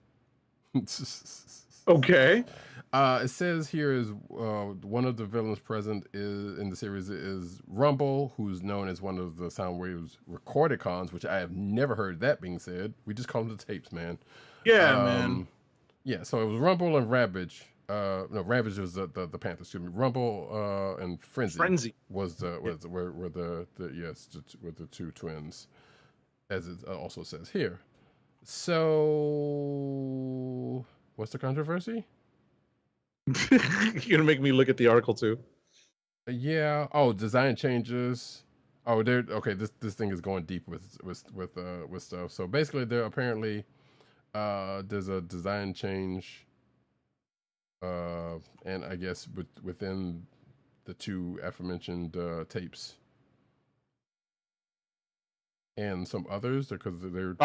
Okay. It says here is one of the villains present in the series is Rumble, who's known as one of the Soundwave's recorded cons, which I have never heard that being said. We just call them the tapes, man. Yeah, man. Yeah, so it was Rumble and Ravage. No, Ravage was the Panther. Excuse me. Rumble and Frenzy was the 2 twins, as it also says here. So, what's the controversy? You're gonna make me look at the article too. Yeah. Oh, design changes. Oh, they're okay. This thing is going deep with stuff. So basically, there apparently there's a design change, and I guess within the 2 aforementioned tapes, and some others because they're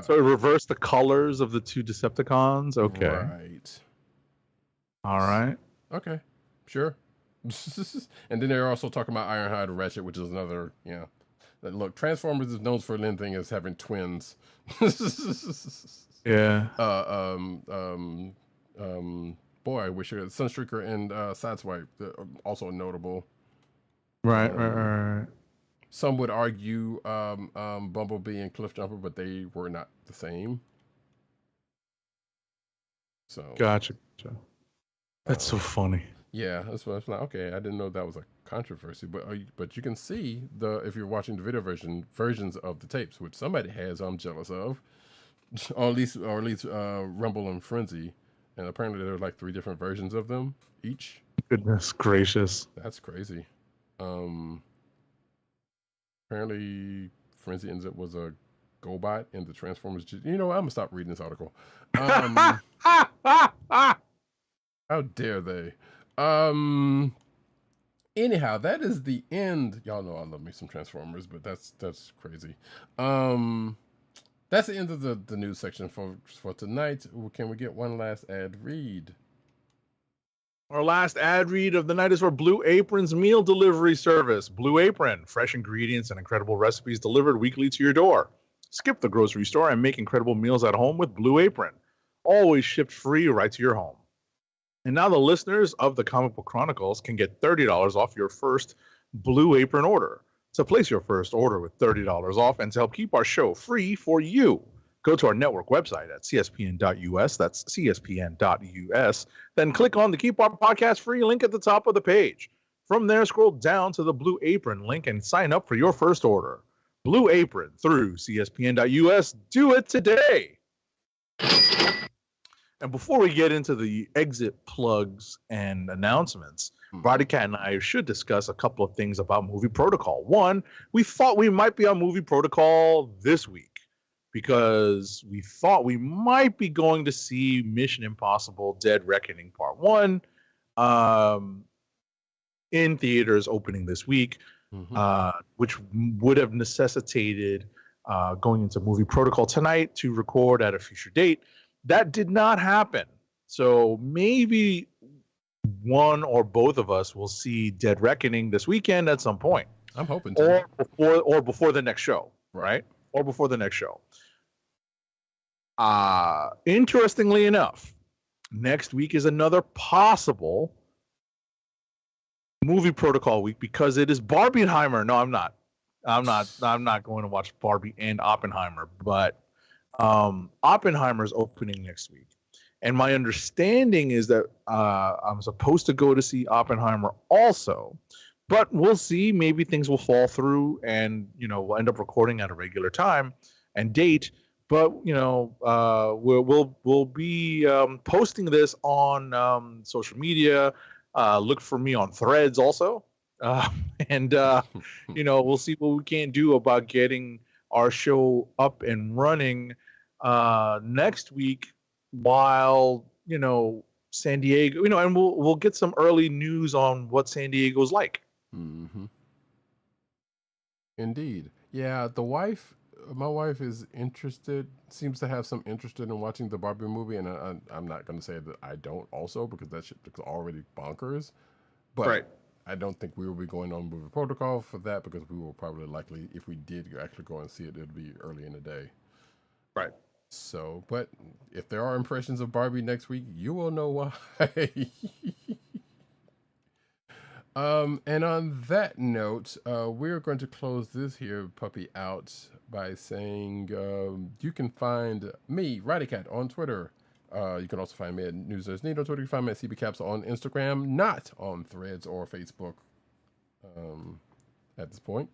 so it reversed the colors of the 2 Decepticons. Okay. Right. All right. Okay. Sure. And then they're also talking about Ironhide and Ratchet, which is another, look, Transformers is known for anything as having twins. Yeah. Boy, I wish Sunstreaker and Sideswipe also notable. Right. Some would argue Bumblebee and Cliffjumper, but they were not the same. So Gotcha. That's so funny. Yeah, that's what I was like. Okay, I didn't know that was a controversy, but you can see if you're watching the video versions of the tapes, which somebody has, I'm jealous of, or at least Rumble and Frenzy, and apparently there are like 3 different versions of them each. Goodness gracious. That's crazy. Apparently Frenzy ends up was a GoBot in the Transformers. You know what? I'm gonna stop reading this article. How dare they? Anyhow, that is the end. Y'all know I love me some Transformers, but that's crazy. That's the end of the news section for tonight. Can we get one last ad read? Our last ad read of the night is for Blue Apron's meal delivery service. Blue Apron, fresh ingredients and incredible recipes delivered weekly to your door. Skip the grocery store and make incredible meals at home with Blue Apron. Always shipped free right to your home. And now the listeners of the Comic Book Chronicles can get $30 off your first Blue Apron order. To place your first order with $30 off and to help keep our show free for you, go to our network website at cspn.us. That's cspn.us. Then click on the Keep Our Podcast Free link at the top of the page. From there, scroll down to the Blue Apron link and sign up for your first order. Blue Apron through cspn.us. Do it today. And before we get into the exit plugs and announcements, Roddykat and I should discuss a couple of things about Movie Protocol. One, we thought we might be on Movie Protocol this week because we thought we might be going to see Mission Impossible Dead Reckoning Part 1 in theaters opening this week, which would have necessitated going into Movie Protocol tonight to record at a future date. That did not happen. So maybe one or both of us will see Dead Reckoning this weekend at some point. I'm hoping to. Or before the next show, right? Or before the next show. Interestingly enough, next week is another possible Movie Protocol week because it is Barbieheimer. No, I'm not. I'm not going to watch Barbie and Oppenheimer, but Oppenheimer's opening next week. And my understanding is that I'm supposed to go to see Oppenheimer also, but we'll see. Maybe things will fall through, and we'll end up recording at a regular time and date. But we'll be posting this on social media. Look for me on Threads also, and we'll see what we can do about getting our show up and running next week while San Diego, and we'll get some early news on what San Diego's like. Indeed. Yeah, my wife is interested, seems to have some interest in watching the Barbie movie, and I'm not going to say that I don't also, because that shit looks already bonkers, but I don't think we will be going on Movie Protocol for that, because we will probably likely, if we did actually go and see it, it'll be early in the day. Right. So, but if there are impressions of Barbie next week, you will know why. And on that note, we're going to close this here puppy out by saying you can find me, Roddykat, on Twitter. You can also find me at News There's Need on Twitter. You can find me at CBCaps on Instagram, not on Threads or Facebook at this point.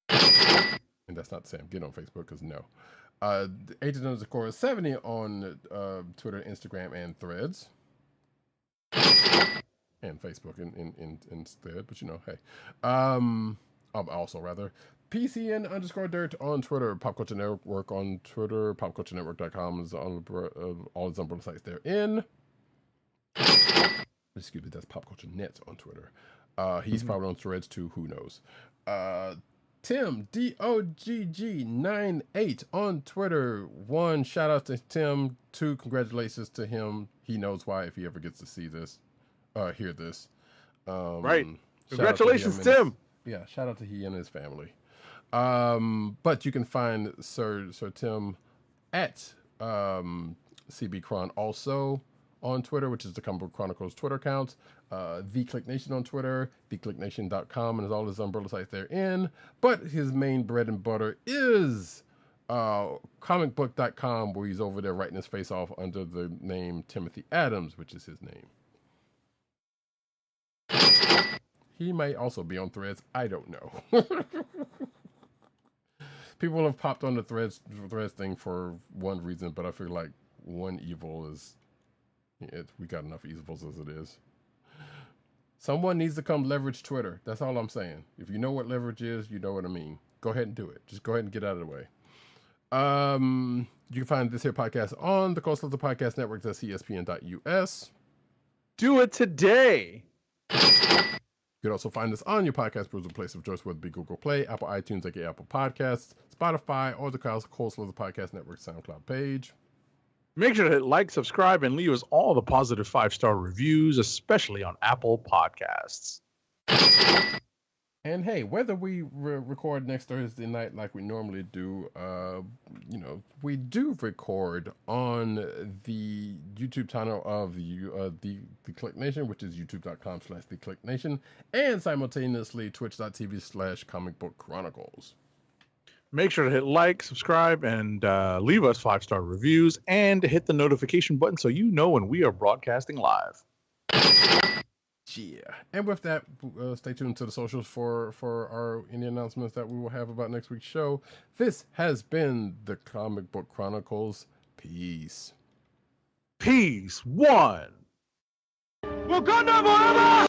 And that's not to say I'm getting on Facebook, because no. Agent_70 on Twitter, Instagram, and Threads. And Facebook instead, but hey. Also, rather, PCN_dirt on Twitter, Pop Culture Network on Twitter, popculturenetwork.com is on all his umbrella sites therein. Excuse me, that's Pop Culture Net on Twitter. He's probably on Threads too, who knows. Tim, DOGG98 on Twitter. 1, shout out to Tim. 2, congratulations to him. He knows why if he ever gets to see this, hear this. Right. Congratulations, Tim. Shout out to he and his family. But you can find Sir Tim at CBChron also on Twitter, which is the Comic Book Chronicles Twitter account. The Kliq Nation on Twitter, thekliqnation.com, and all his umbrella sites therein. But his main bread and butter is comicbook.com, where he's over there writing his face off under the name Timothy Adams, which is his name. He may also be on Threads. I don't know. People have popped on the Threads thing for one reason, but I feel like one evil is... we got enough evils as it is. Someone needs to come leverage Twitter. That's all I'm saying. If you know what leverage is, you know what I mean. Go ahead and do it. Just go ahead and get out of the way. You can find this here podcast on the Coastal Podcast Network. That's ESPN.us. Do it today. You can also find us on your podcast browser place of choice, whether it be Google Play, Apple iTunes, aka Apple Podcasts, Spotify, or the Coastal Podcast Network SoundCloud page. Make sure to hit like, subscribe, and leave us all the positive 5-star reviews, especially on Apple Podcasts. And hey, whether we record next Thursday night like we normally do, we do record on the YouTube channel of the Kliq Nation, which is youtube.com/the Kliq Nation, and simultaneously twitch.tv/Comic Book Chronicles. Make sure to hit like, subscribe, and leave us 5-star reviews, and hit the notification button so you know when we are broadcasting live. Yeah. And with that, stay tuned to the socials for any announcements that we will have about next week's show. This has been the Comic Book Chronicles. Peace. Peace. One. Wakanda forever!